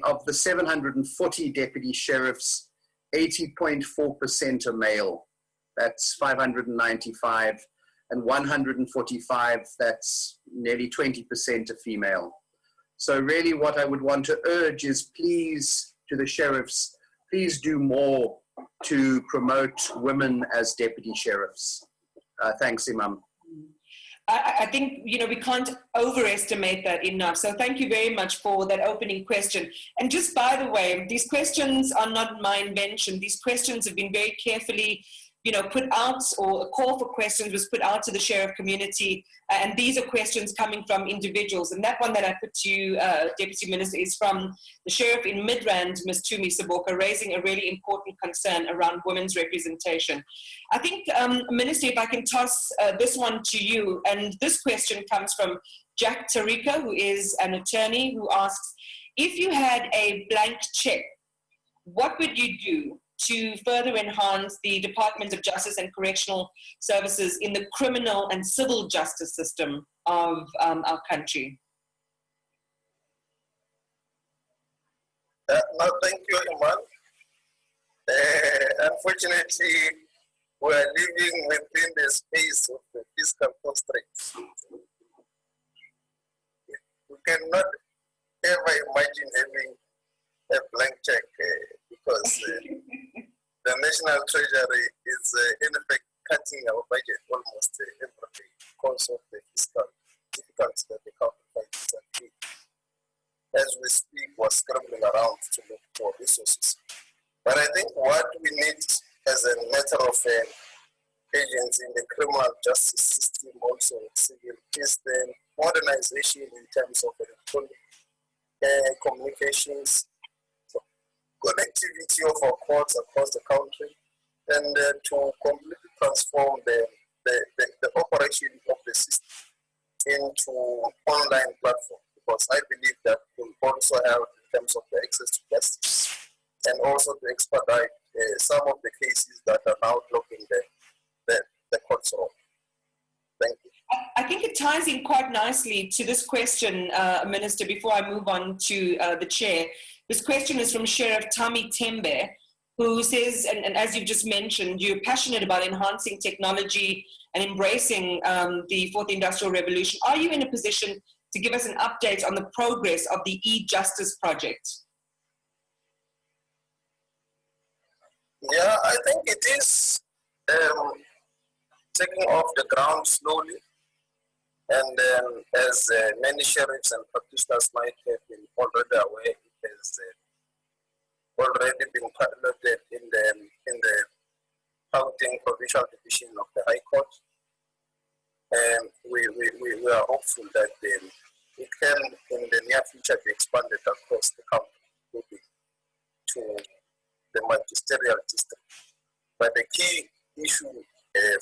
of the 740 deputy sheriffs, 80.4% are male. That's 595. And 145, that's nearly 20% are female. So really what I would want to urge is please, to the sheriffs, please do more to promote women as deputy sheriffs. Thanks, Imam. I think, we can't overestimate that enough. So thank you very much for that opening question. And just by the way, these questions are not my invention. These questions have been very carefully put out, or a call for questions was put out to the sheriff community, and these are questions coming from individuals. And that one that I put to you, Deputy Minister, is from the sheriff in Midrand, Ms. Tumi Saboka, raising a really important concern around women's representation. I think, Minister, if I can toss this one to you, and this question comes from Jack Tarika, who is an attorney, who asks, if you had a blank check, what would you do to further enhance the Department of Justice and Correctional Services in the criminal and civil justice system of our country? No, thank you, Iman. Unfortunately, we are living within the space of the fiscal constraints. We cannot ever imagine having a blank check because the National Treasury is in effect cutting our budget almost every day because of the fiscal difficulties that the country finds. As we speak, we're scrambling around to look for resources. But I think what we need as a matter of agents in the criminal justice system, also civil, is the modernization in terms of electronic communications, connectivity of our courts across the country, and to completely transform the operation of the system into online platform, because I believe that will also help in terms of the access to justice and also to expedite some of the cases that are now blocking the courts. Thank you. I think it ties in quite nicely to this question, Minister, before I move on to the chair. This question is from Sheriff Tami Tembe, who says, and as you've just mentioned, you're passionate about enhancing technology and embracing the fourth industrial revolution. Are you in a position to give us an update on the progress of the e-justice project? Yeah, I think it is taking off the ground slowly. And as many sheriffs and practitioners might have been already aware, it has already been piloted in the Gauteng Provincial Division of the High Court. And we are hopeful that it can, in the near future, be expanded across the country to the magisterial district. But the key issue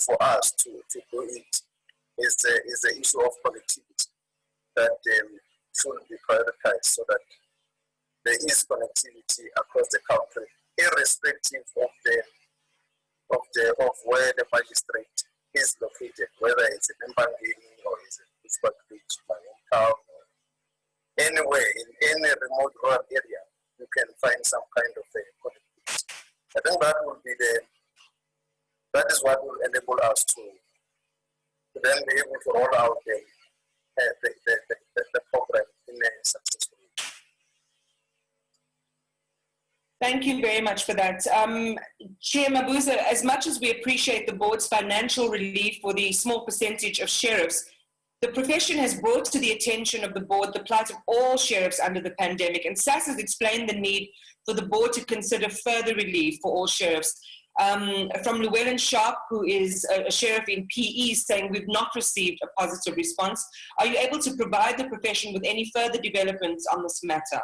for us to do it is the issue of connectivity that should be prioritized, so that there is connectivity across the country, irrespective of where the magistrate is located, whether it's in Mbangini or it's in Pittsburgh Beach, my hometown, or anywhere in any remote rural area, you can find some kind of connectivity. I think that will be that is what will enable us to then be able to roll out the program in a successful way. Thank you very much for that. Chair Mabuza, as much as we appreciate the board's financial relief for the small percentage of sheriffs, the profession has brought to the attention of the board the plight of all sheriffs under the pandemic, and SAS has explained the need for the board to consider further relief for all sheriffs. From Llewellyn Sharp, who is a sheriff in PE, saying we've not received a positive response. Are you able to provide the profession with any further developments on this matter?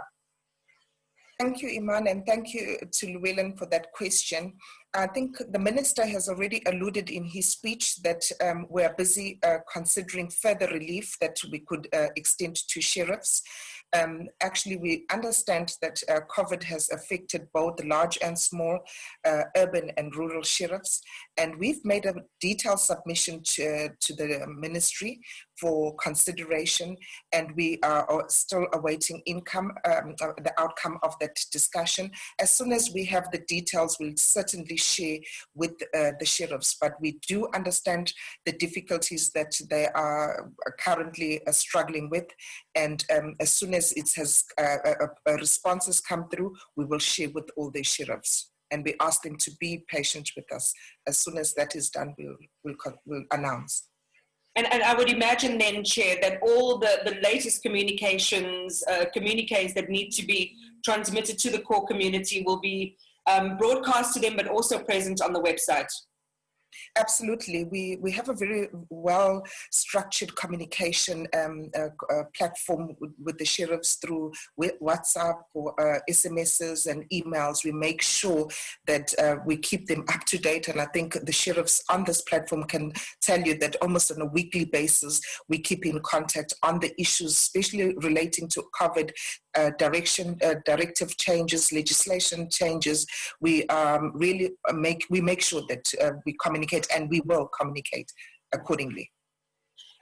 Thank you, Iman, and thank you to Llewellyn for that question. I think the minister has already alluded in his speech that we are busy considering further relief that we could extend to sheriffs. Actually, we understand that COVID has affected both large and small urban and rural sheriffs, and we've made a detailed submission to the ministry for consideration, and we are still awaiting the outcome of that discussion. As soon as we have the details, we'll certainly share with the sheriffs, but we do understand the difficulties that they are currently struggling with, and as soon as it has responses come through, we will share with all the sheriffs, and we ask them to be patient with us. As soon as that is done, we'll announce. And I would imagine then, Chair, that all the latest communiques that need to be transmitted to the core community will be broadcast to them, but also present on the website. Absolutely. We have a very well-structured communication platform with the sheriffs through WhatsApp or SMSs and emails. We make sure that we keep them up to date. And I think the sheriffs on this platform can tell you that almost on a weekly basis, we keep in contact on the issues, especially relating to COVID directive changes, legislation changes. We really make sure that we communicate, and we will communicate accordingly.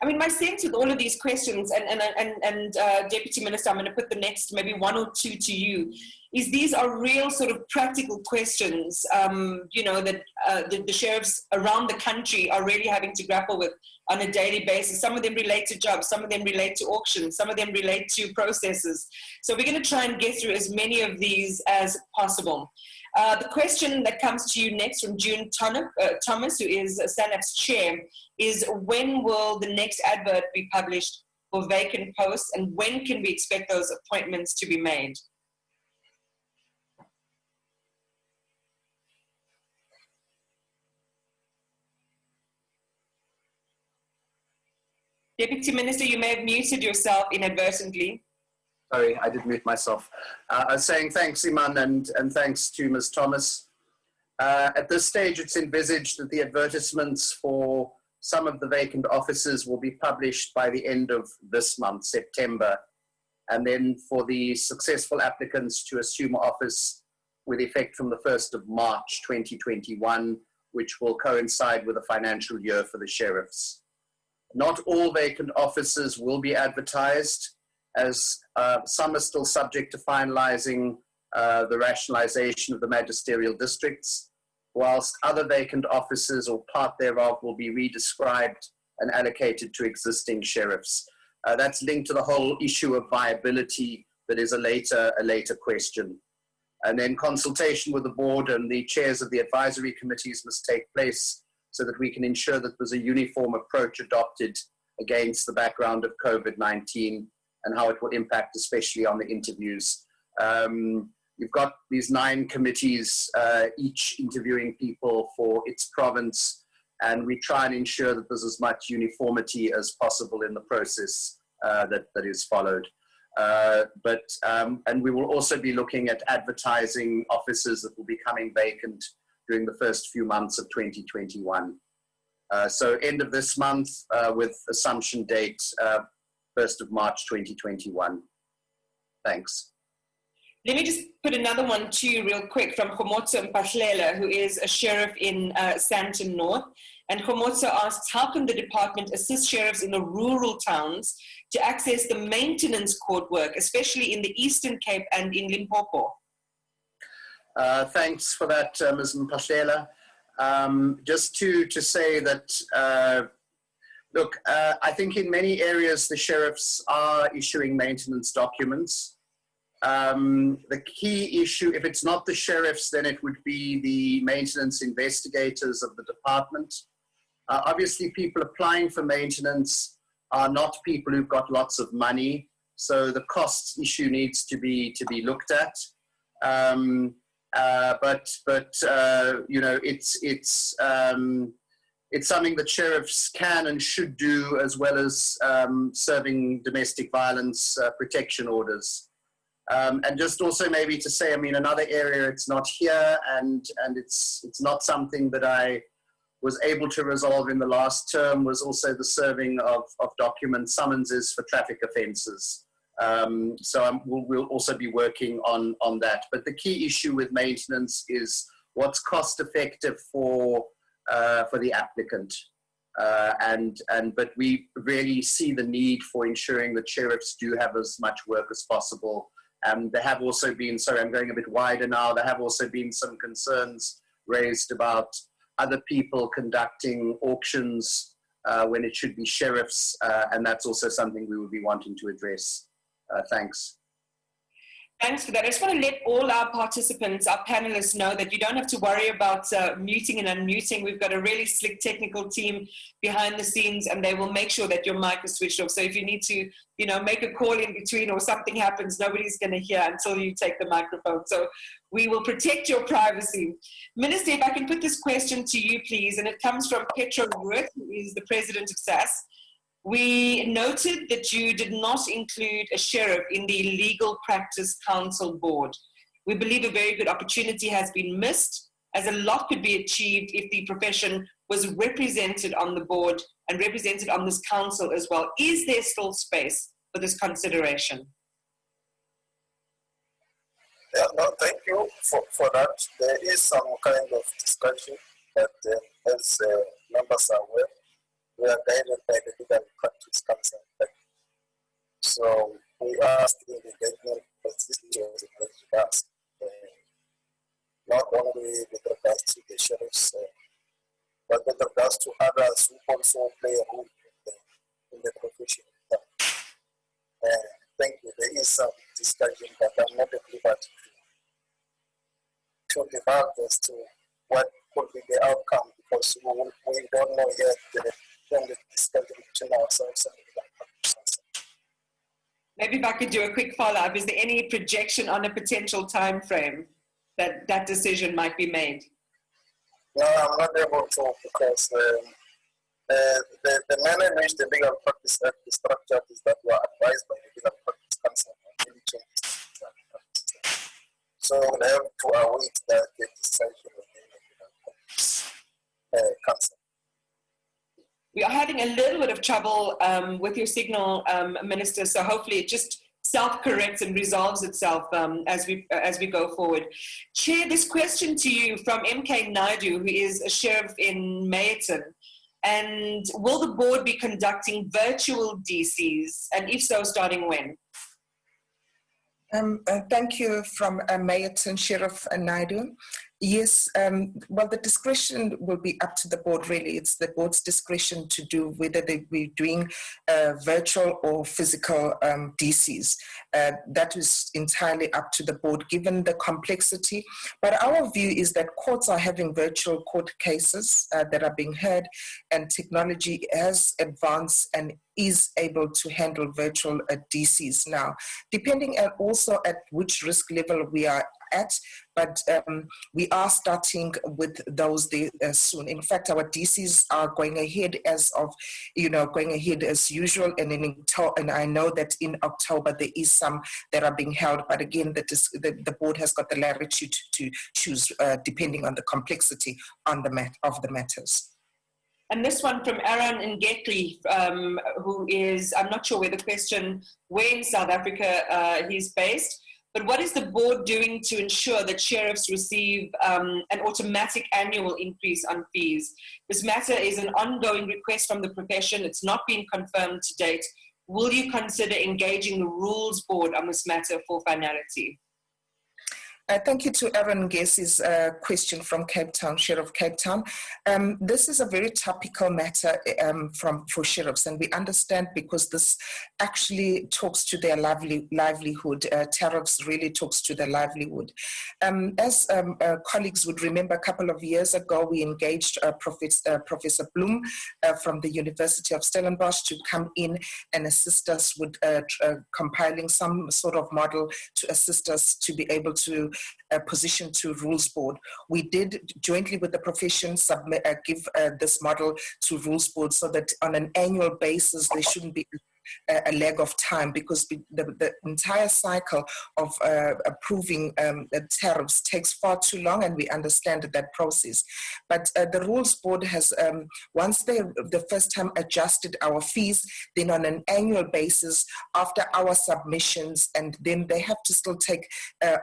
I mean, my sense with all of these questions, and Deputy Minister, I'm going to put the next maybe one or two to you, is these are real sort of practical questions, that the sheriffs around the country are really having to grapple with on a daily basis. Some of them relate to jobs, some of them relate to auctions, some of them relate to processes. So we're going to try and get through as many of these as possible. The question that comes to you next from June Thomas, who is SANAP's chair, is when will the next advert be published for vacant posts, and when can we expect those appointments to be made? Deputy Minister, you may have muted yourself inadvertently. Sorry, I did mute myself. I was saying thanks, Iman, and thanks to Ms. Thomas. At this stage, it's envisaged that the advertisements for some of the vacant offices will be published by the end of this month, September, and then for the successful applicants to assume office with effect from the 1st of March 2021, which will coincide with the financial year for the sheriffs. Not all vacant offices will be advertised, as some are still subject to finalizing the rationalization of the magisterial districts, whilst other vacant offices or part thereof will be redescribed and allocated to existing sheriffs. That's linked to the whole issue of viability that is a later question. And then consultation with the board and the chairs of the advisory committees must take place so that we can ensure that there's a uniform approach adopted against the background of COVID-19 and how it will impact especially on the interviews. We've got these 9 committees, each interviewing people for its province, and we try and ensure that there's as much uniformity as possible in the process that is followed. And we will also be looking at advertising offices that will be coming vacant during the first few months of 2021. So end of this month with assumption date 1st of March 2021. Thanks. Let me just put another one to you real quick from Khomotso Mpahlela, who is a sheriff in Sandton North. And Khomotso asks, how can the department assist sheriffs in the rural towns to access the maintenance court work, especially in the Eastern Cape and in Limpopo? Thanks for that, Ms. Mpahlela. Just to say that, look, I think in many areas the sheriffs are issuing maintenance documents. The key issue, if it's not the sheriffs, then it would be the maintenance investigators of the department. Obviously, people applying for maintenance are not people who've got lots of money, so the costs issue needs to be looked at. You know, it's something that sheriffs can and should do, as well as serving domestic violence protection orders. And just also maybe to say, I mean, another area it's not here, and it's not something that I was able to resolve in the last term, was also the serving of document summonses for traffic offences. So we'll also be working on that. But the key issue with maintenance is what's cost effective for the applicant. But we really see the need for ensuring that sheriffs do have as much work as possible. There have also been, sorry, I'm going a bit wider now, there have also been some concerns raised about other people conducting auctions when it should be sheriffs, and that's also something we would be wanting to address. Thanks. Thanks for that. I just want to let all our participants, our panelists, know that you don't have to worry about muting and unmuting. We've got a really slick technical team behind the scenes, and they will make sure that your mic is switched off. So if you need to, make a call in between or something happens, nobody's going to hear until you take the microphone. So we will protect your privacy. Minister, if I can put this question to you, please, and it comes from Petro Ruth, who is the president of SAS. We noted that you did not include a sheriff in the Legal Practice Council board. We believe a very good opportunity has been missed, as a lot could be achieved if the profession was represented on the board and represented on this council as well. Is there still space for this consideration? Yeah, no, thank you for that. There is some kind of discussion, but as members are aware, we are guided by the Legal Practice Council. So we are still in the engagement procedures with regards, not only with regards to the sheriffs, but with regards to others who also play a role in the profession. Thank you. There is some discussion, but I'm not at liberty to divulge as to what could be the outcome, because we don't know yet the discussion between ourselves and the council. Maybe if I could do a quick follow-up, is there any projection on a potential time frame that that decision might be made? No, I'm not able to, because the manner in which the Legal Practice Act is structured is that we are advised by the Legal Practice Council on any changes. So we have to await the decision of the Legal Practice Council. We are having a little bit of trouble with your signal, Minister, so hopefully it just self-corrects and resolves itself as we go forward. Chair, this question to you from MK Naidu, who is a sheriff in Mayton. And will the board be conducting virtual DCs? And if so, starting when? Thank you from Mayton, Sheriff Naidu. Yes, well, the discretion will be up to the board, really. It's the board's discretion to do whether they be doing virtual or physical DCs. That is entirely up to the board, given the complexity. But our view is that courts are having virtual court cases that are being heard, and technology has advanced and is able to handle virtual DCs now, depending also at which risk level we are at, but we are starting with those soon. In fact, our DCs are going ahead as usual, and I know that in October there is some that are being held, but again, the board has got the latitude to choose depending on the complexity of the matters. And this one from Aaron Ngetli, who is, I'm not sure where in South Africa he's based, but what is the board doing to ensure that sheriffs receive an automatic annual increase on fees? This matter is an ongoing request from the profession. It's not been confirmed to date. Will you consider engaging the rules board on this matter for finality? Thank you to Aaron Guess's question from Cape Town, Sheriff Cape Town. This is a very topical matter for sheriffs, and we understand because this actually talks to their livelihood. Tariffs really talks to their livelihood. As colleagues would remember, a couple of years ago, we engaged Professor Bloom from the University of Stellenbosch to come in and assist us with compiling some sort of model to assist us to be able to position to rules board. We did jointly with the profession give this model to rules board so that on an annual basis there shouldn't be a lag of time, because the entire cycle of approving the tariffs takes far too long, and we understand that process. But the Rules Board has, once they the first time adjusted our fees, then on an annual basis after our submissions, and then they have to still take,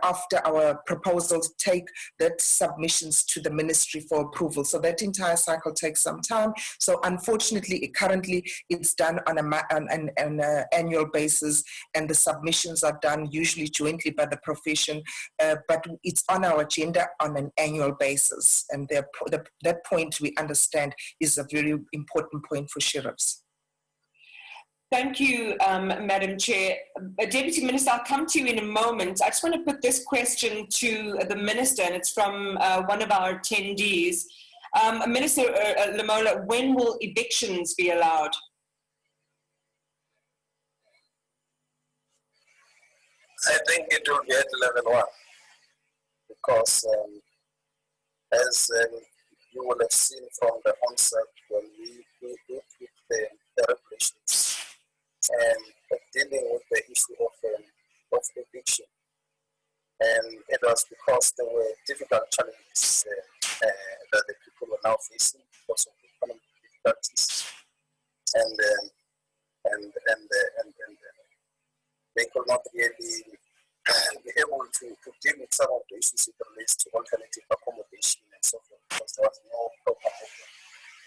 after our proposals, take that submissions to the ministry for approval. So that entire cycle takes some time. So unfortunately, currently it's done on an annual basis, and the submissions are done usually jointly by the profession, but it's on our agenda on an annual basis. And that point, we understand, is a very important point for sheriffs. Thank you, Madam Chair. Deputy Minister, I'll come to you in a moment. I just want to put this question to the Minister, and it's from one of our attendees. Minister Lamola, when will evictions be allowed? I think it will be at level 1, because as you will have seen from the onset when we looked with the regulations and dealing with the issue of eviction. And it was because there were difficult challenges that the people were now facing because of the economic difficulties, and they could not really be able to deal with some of the issues that relates to alternative accommodation and so forth, because there was no proper movement.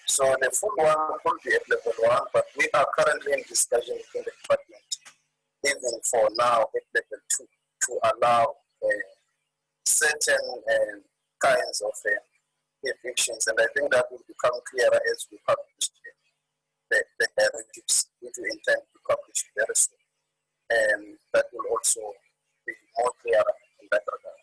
So the full one could be at level 1, but we are currently in discussion within the department, even for now at level 2, to allow certain kinds of evictions, and I think that will become clearer as we publish the directives, which we intend to publish very soon, and that will also be more clearer in that regard.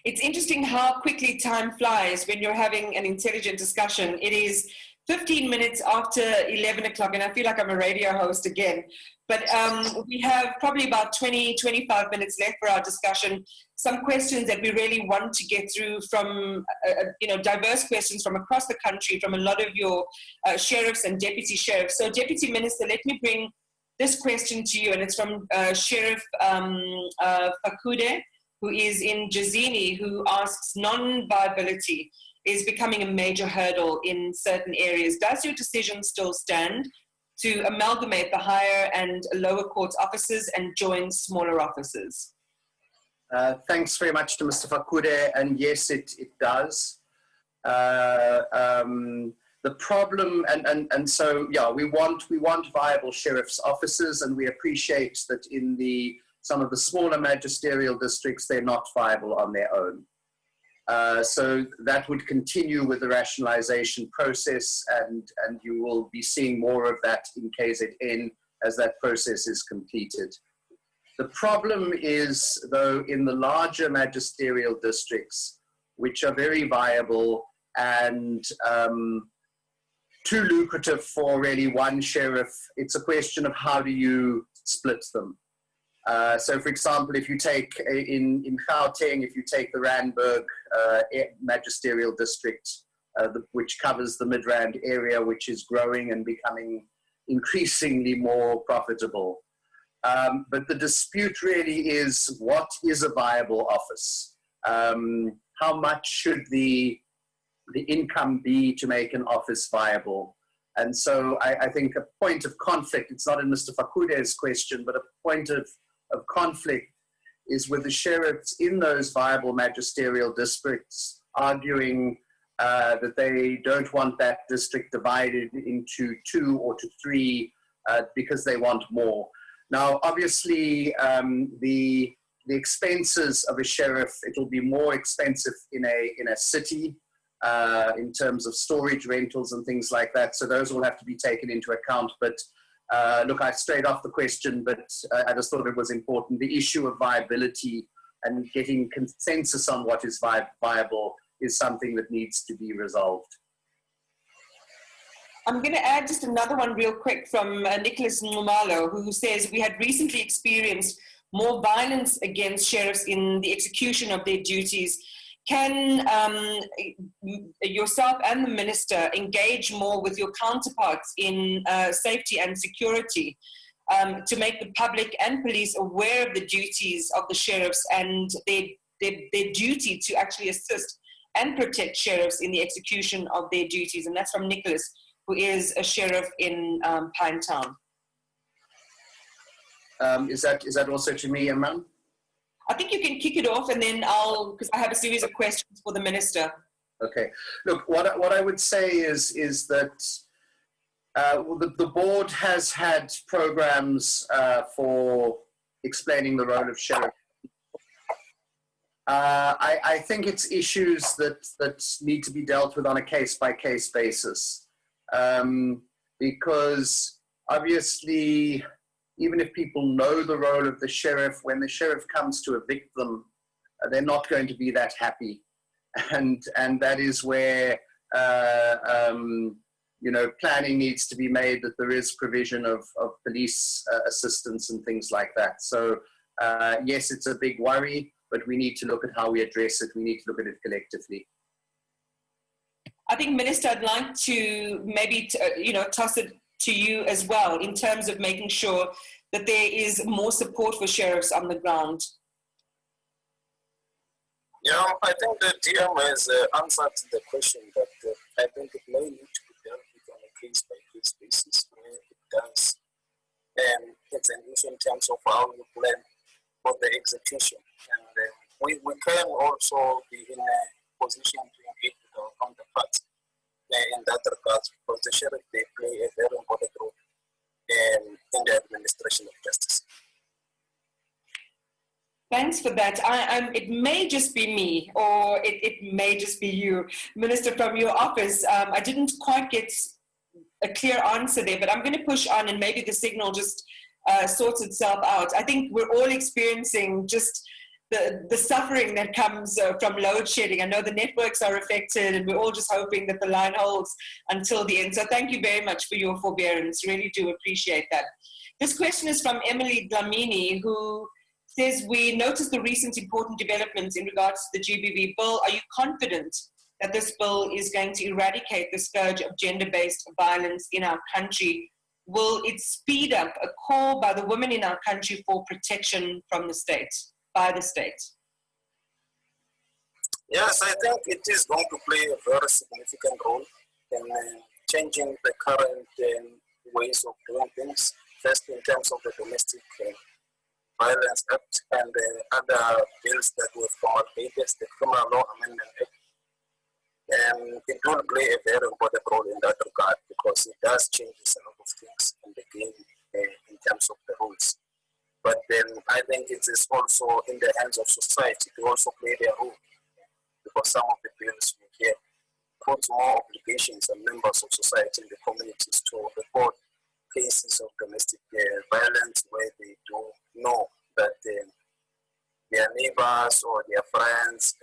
It's interesting how quickly time flies when you're having an intelligent discussion. It is 15 minutes after 11 o'clock, and I feel like I'm a radio host again. But we have probably about 20, 25 minutes left for our discussion. Some questions that we really want to get through from, diverse questions from across the country, from a lot of your sheriffs and deputy sheriffs. So, Deputy Minister, let me bring this question to you, and it's from Sheriff Fakude, who is in Jazini, who asks, non-viability is becoming a major hurdle in certain areas. Does your decision still stand to amalgamate the higher and lower courts offices and join smaller offices? Thanks very much to Mr. Fakude, and yes, it does. The problem, and so, yeah, we want viable sheriff's offices, and we appreciate that in some of the smaller magisterial districts, they're not viable on their own. So that would continue with the rationalization process, and you will be seeing more of that in KZN as that process is completed. The problem is, though, in the larger magisterial districts, which are very viable and too lucrative for really one sheriff, it's a question of how do you split them. So, for example, if you take in Gauteng, if you take the Randburg magisterial district, which covers the Midrand area, which is growing and becoming increasingly more profitable. But the dispute really is, what is a viable office? How much should the income be to make an office viable? And so I think a point of conflict, it's not in Mr. Fakude's question, but a point of conflict is with the sheriffs in those viable magisterial districts arguing that they don't want that district divided into 2 or to 3 because they want more. Now, obviously, the expenses of a sheriff, it'll be more expensive in a city in terms of storage rentals and things like that. So those will have to be taken into account. But look, I strayed off the question, but I just thought it was important. The issue of viability and getting consensus on what is viable is something that needs to be resolved. I'm going to add just another one real quick from Nicholas Nxumalo, who says, we had recently experienced more violence against sheriffs in the execution of their duties. can yourself and the minister engage more with your counterparts in safety and security to make the public and police aware of the duties of the sheriffs and their duty to actually assist and protect sheriffs in the execution of their duties? And that's from Nicholas, who is a sheriff in Pinetown. Is that also to me, Imran? I think you can kick it off, and then because I have a series of questions for the minister. Okay. Look, what I would say is that the board has had programs for explaining the role of sheriff. I think it's issues that need to be dealt with on a case-by-case basis, because obviously, even if people know the role of the sheriff, when the sheriff comes to evict them, they're not going to be that happy. And that is where, planning needs to be made, that there is provision of police assistance and things like that. So yes, it's a big worry, but we need to look at how we address it. We need to look at it collectively. I think, Minister, I'd like to maybe, toss it to you as well in terms of making sure that there is more support for sheriffs on the ground. Yeah, I think the DM has answered the question, but I think it may need to be dealt with on a case-by-case basis where it does. And it's an issue in terms of how you plan for the execution. And we can also be in a position to engage with our counterparts in that regard, because the sheriff, they play a very important role in the administration of justice. Thanks for that. It may just be me, or it may just be you, Minister, from your office. I didn't quite get a clear answer there, but I'm going to push on, and maybe the signal just sorts itself out. I think we're all experiencing just the suffering that comes from load shedding. I know the networks are affected, and we're all just hoping that the line holds until the end. So thank you very much for your forbearance. Really do appreciate that. This question is from Emily Dlamini, who says, we noticed the recent important developments in regards to the GBV bill. Are you confident that this bill is going to eradicate the scourge of gender-based violence in our country? Will it speed up a call by the women in our country for protection from the state, by the state? Yes, I think it is going to play a very significant role in changing the current ways of doing things. First, in terms of the Domestic Violence Act and other bills that were promulgated, the Criminal Law Amendment Act. It will play a very important role in that regard, because it does change a lot of things in the game in terms of the rules. But then I think it is also in the hands of society to also play their role, because some of the bills we hear put more obligations on members of society in the communities to report cases of domestic violence where they do know that their neighbors or their friends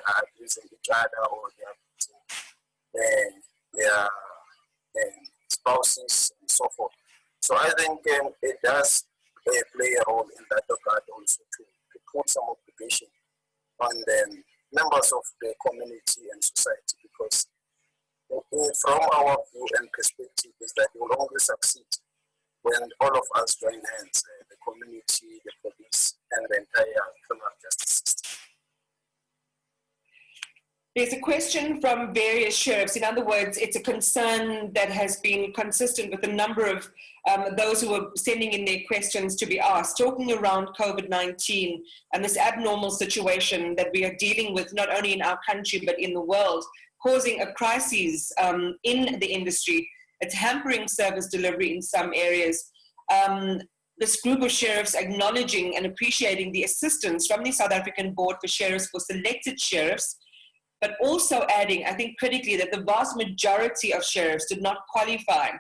are abusing each other, or they are abusing their spouses and so forth. So I think it does play a role in that regard also to put some obligation on the members of the community and society, because from our view and perspective is that we will only succeed when all of us join hands, the community, the police, and the entire criminal justice system. There's a question from various sheriffs. In other words, it's a concern that has been consistent with a number of those who are sending in their questions to be asked, talking around COVID-19 and this abnormal situation that we are dealing with, not only in our country, but in the world, causing a crisis in the industry. It's hampering service delivery in some areas. This group of sheriffs acknowledging and appreciating the assistance from the South African Board for Sheriffs for selected sheriffs, but also adding, I think critically, that the vast majority of sheriffs did not qualify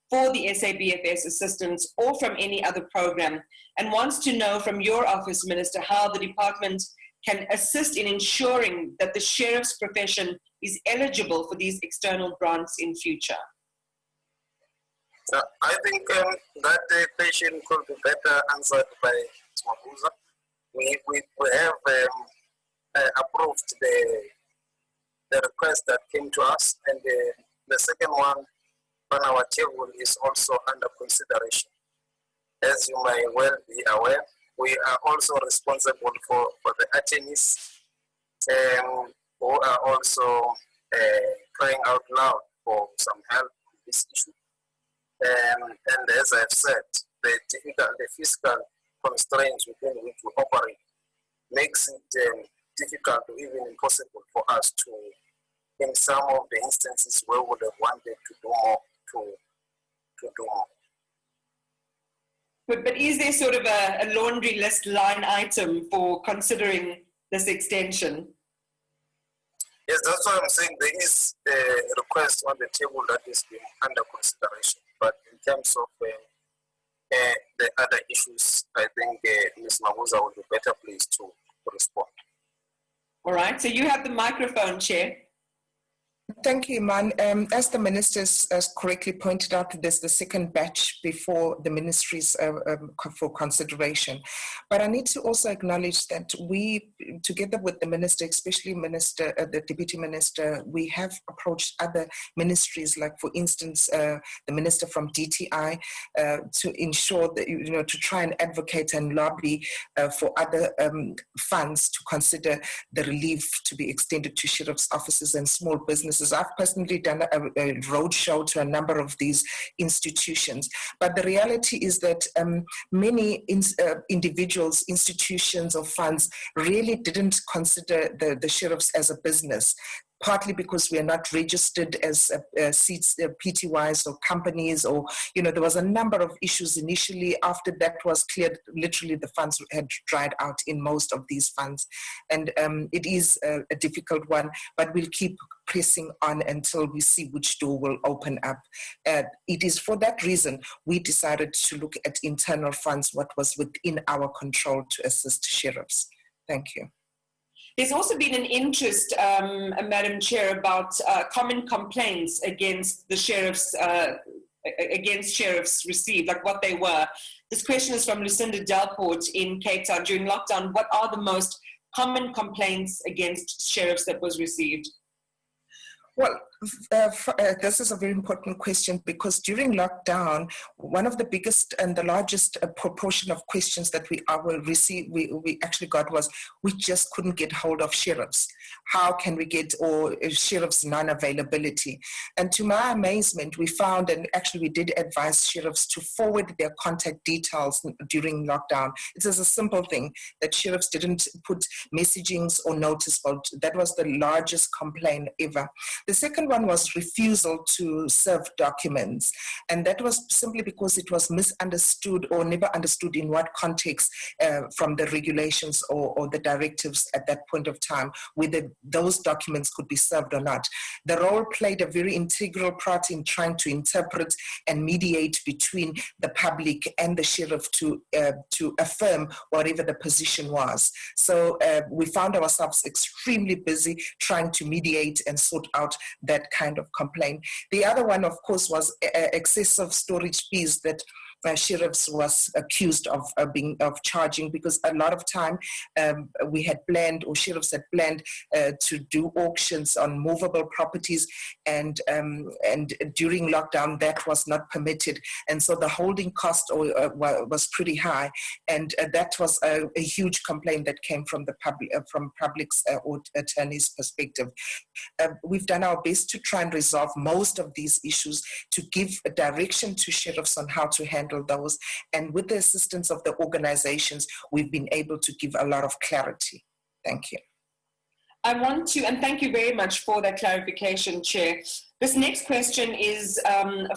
for the SABFS assistance or from any other program, and wants to know from your office, Minister, how the department can assist in ensuring that the sheriff's profession is eligible for these external grants in future. I think that question could be better answered by Smabuza. We have approved the the request that came to us, and the second one on our table is also under consideration. As you may well be aware, we are also responsible for the attorneys who are also crying out loud for some help in this issue. And as I've said, the fiscal constraints within which we operate makes it difficult or even impossible for us to, in some of the instances where we would have wanted to do more, to do more. But is there sort of a laundry list line item for considering this extension? Yes, that's why I'm saying there is a request on the table that is being under consideration. But in terms of the other issues, I think Ms. Mabuza would be better pleased to respond. All right, so you have the microphone, Chair. Thank you, Iman. As the ministers correctly pointed out, this is the second batch before the ministries for consideration. But I need to also acknowledge that we, together with the minister, especially the deputy minister, we have approached other ministries, like for instance, the minister from DTI, to ensure that, to try and advocate and lobby for other funds to consider the relief to be extended to sheriff's offices and small businesses. I've personally done a roadshow to a number of these institutions, but the reality is that many individuals, institutions or funds really didn't consider the sheriffs as a business. Partly because we are not registered as PTYs or companies, or, there was a number of issues initially. After that was cleared, literally the funds had dried out in most of these funds. And it is a difficult one, but we'll keep pressing on until we see which door will open up. It is for that reason we decided to look at internal funds, what was within our control to assist sheriffs. Thank you. There's also been an interest, Madam Chair, about common complaints against the sheriffs, received, like what they were. This question is from Lucinda Delport in Cape Town. During lockdown, what are the most common complaints against sheriffs that was received? Well, this is a very important question, because during lockdown, one of the biggest and the largest proportion of questions that we actually got was, we just couldn't get hold of sheriffs. How can we get, or sheriffs' non-availability? And to my amazement, we found, and actually we did advise sheriffs to forward their contact details during lockdown. It is a simple thing that sheriffs didn't put messagings or notice board. That was the largest complaint ever. The second one was refusal to serve documents, and that was simply because it was misunderstood or never understood in what context from the regulations or the directives at that point of time, whether those documents could be served or not. The role played a very integral part in trying to interpret and mediate between the public and the sheriff to affirm whatever the position was. So we found ourselves extremely busy trying to mediate and sort out that kind of complaint. The other one, of course, was excessive storage fees that sheriffs was accused of charging, because a lot of time we had planned, or sheriffs had planned to do auctions on movable properties, and during lockdown that was not permitted, and so the holding cost was pretty high, and that was a huge complaint that came from the public's attorney's perspective. We've done our best to try and resolve most of these issues, to give a direction to sheriffs on how to handle those, and with the assistance of the organizations, we've been able to give a lot of clarity. Thank you. I want to, and thank you very much for that clarification, Chair. This next question is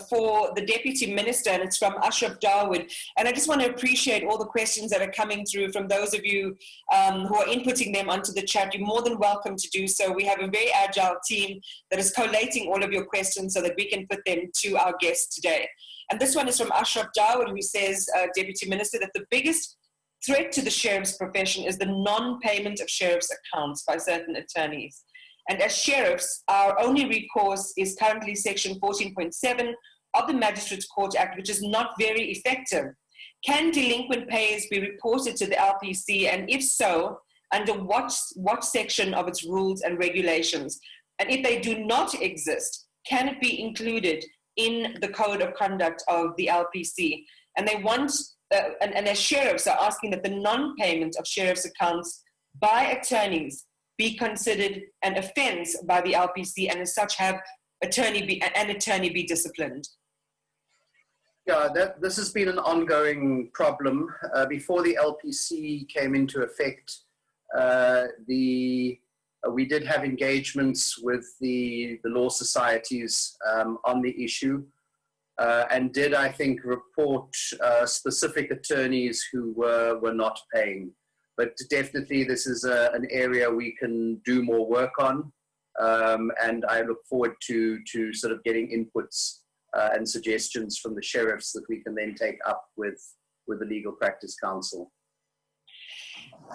for the Deputy Minister, and it's from Ashraf Dawood. And I just want to appreciate all the questions that are coming through from those of you who are inputting them onto the chat. You're more than welcome to do so. We have a very agile team that is collating all of your questions so that we can put them to our guests today. And this one is from Ashraf Dawood, who says, Deputy Minister, that the biggest threat to the sheriff's profession is the non-payment of sheriff's accounts by certain attorneys. And as sheriffs, our only recourse is currently Section 14.7 of the Magistrates Court Act, which is not very effective. Can delinquent payers be reported to the LPC, and if so, under what section of its rules and regulations? And if they do not exist, can it be included in the code of conduct of the LPC? And they want, and as sheriffs are asking that the non-payment of sheriff's accounts by attorneys be considered an offence by the LPC, and as such have an attorney be disciplined. Yeah, this has been an ongoing problem. Before the LPC came into effect, we did have engagements with the law societies on the issue, and did, I think, report specific attorneys who were not paying. But definitely this is an area we can do more work on, and I look forward to sort of getting inputs and suggestions from the sheriffs that we can then take up with the Legal Practice Council.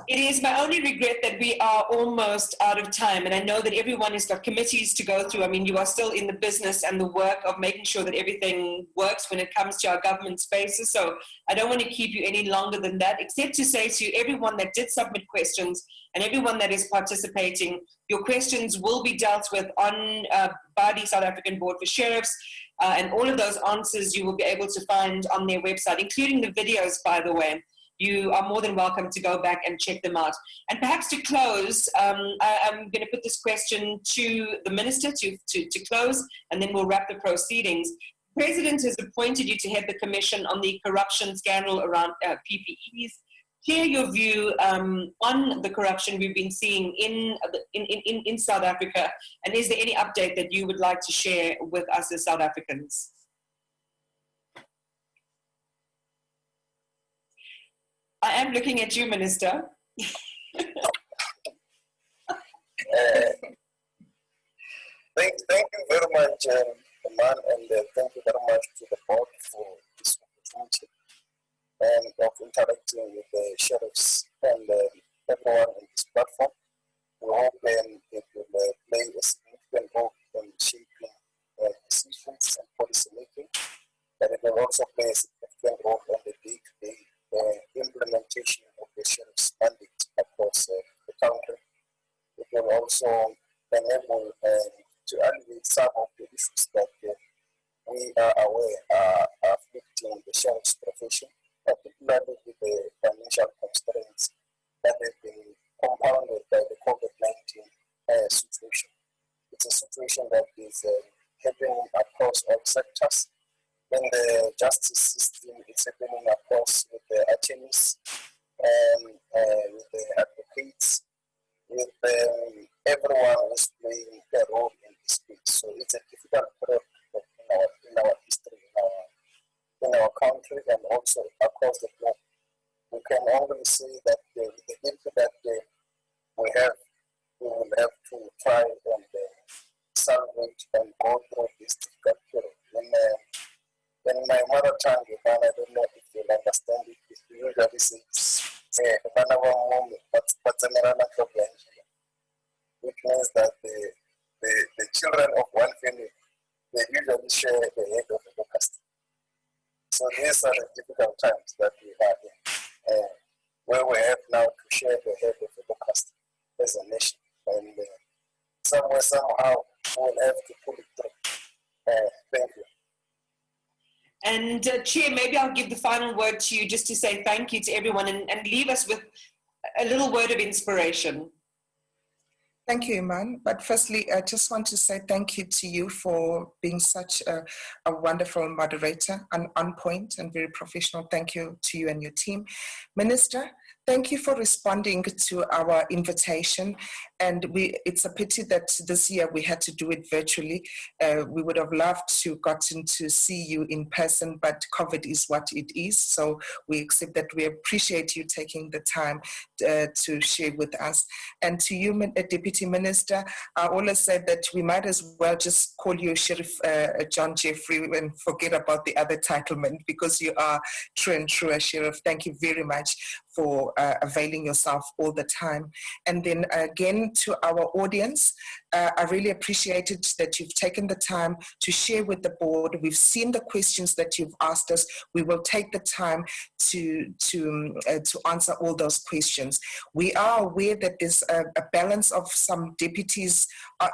It is my only regret that we are almost out of time, and I know that everyone has got committees to go through. I mean, you are still in the business and the work of making sure that everything works when it comes to our government spaces, so I don't want to keep you any longer than that, except to say to you, everyone that did submit questions and everyone that is participating, your questions will be dealt with on by the South African Board for Sheriffs, and all of those answers you will be able to find on their website, including the videos, by the way. You are more than welcome to go back and check them out. And perhaps to close, I'm going to put this question to the Minister to close, and then we'll wrap the proceedings. The President has appointed you to head the Commission on the corruption scandal around PPEs. Share your view on the corruption we've been seeing in South Africa, and is there any update that you would like to share with us as South Africans? I am looking at you, Minister. Thank you very much, Iman, and thank you very much to the board for this opportunity and of interacting with the sheriffs and everyone on this platform. We hope it will play a significant role in shaping decisions and policy making, but it will also play a significant role on the day-to-day implementation of the sheriff's mandate across the country. It will also enable to alleviate some of the issues that we are aware are afflicting the sheriff's profession, particularly with the financial constraints that have been compounded by the COVID-19 situation. It's a situation that is happening across all sectors. In the justice system, it's happening across with the attorneys, with the advocates, with everyone who's playing a role in this space. So it's a difficult period in our history, in our country, and also across the globe. We can only say that with the input that we have, we will have to try and salvage and go through this difficult period. In my mother tongue, I don't know if you'll understand it. It usually says, which means that the children of one family, they usually share the head of the locust. So these are the difficult times that we are in, where we have now to share the head of the locust as a nation. And somewhere, somehow, we'll have to pull it through. Thank you. And Chair, maybe I'll give the final word to you just to say thank you to everyone and leave us with a little word of inspiration. Thank you, Iman. But firstly, I just want to say thank you to you for being such a wonderful moderator and on point and very professional. Thank you to you and your team. Minister, thank you for responding to our invitation. And it's a pity that this year we had to do it virtually. We would have loved to gotten to see you in person, but COVID is what it is. So we accept that. We appreciate you taking the time to share with us. And to you, Deputy Minister, I always said that we might as well just call you Sheriff John Jeffrey and forget about the other titlement, because you are true and true a sheriff. Thank you very much for availing yourself all the time. And then again to our audience, I really appreciate it that you've taken the time to share with the board. We've seen the questions that you've asked us. We will take the time to answer all those questions. We are aware that there's a balance of some deputies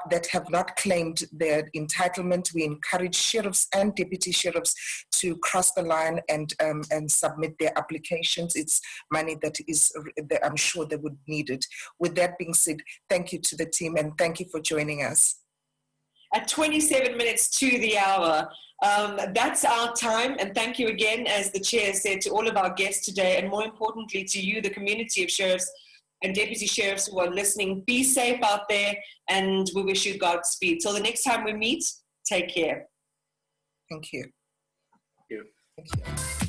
that have not claimed their entitlement. We encourage sheriffs and deputy sheriffs to cross the line and submit their applications. It's money that I'm sure they would need it. With that being said, thank you to the team and thank you for joining us. At 27 minutes to the hour, that's our time. And thank you again, as the chair said, to all of our guests today, and more importantly to you, the community of sheriffs and deputy sheriffs who are listening. Be safe out there, and we wish you Godspeed. Till the next time we meet, take care. Thank you. Thank you. Thank you.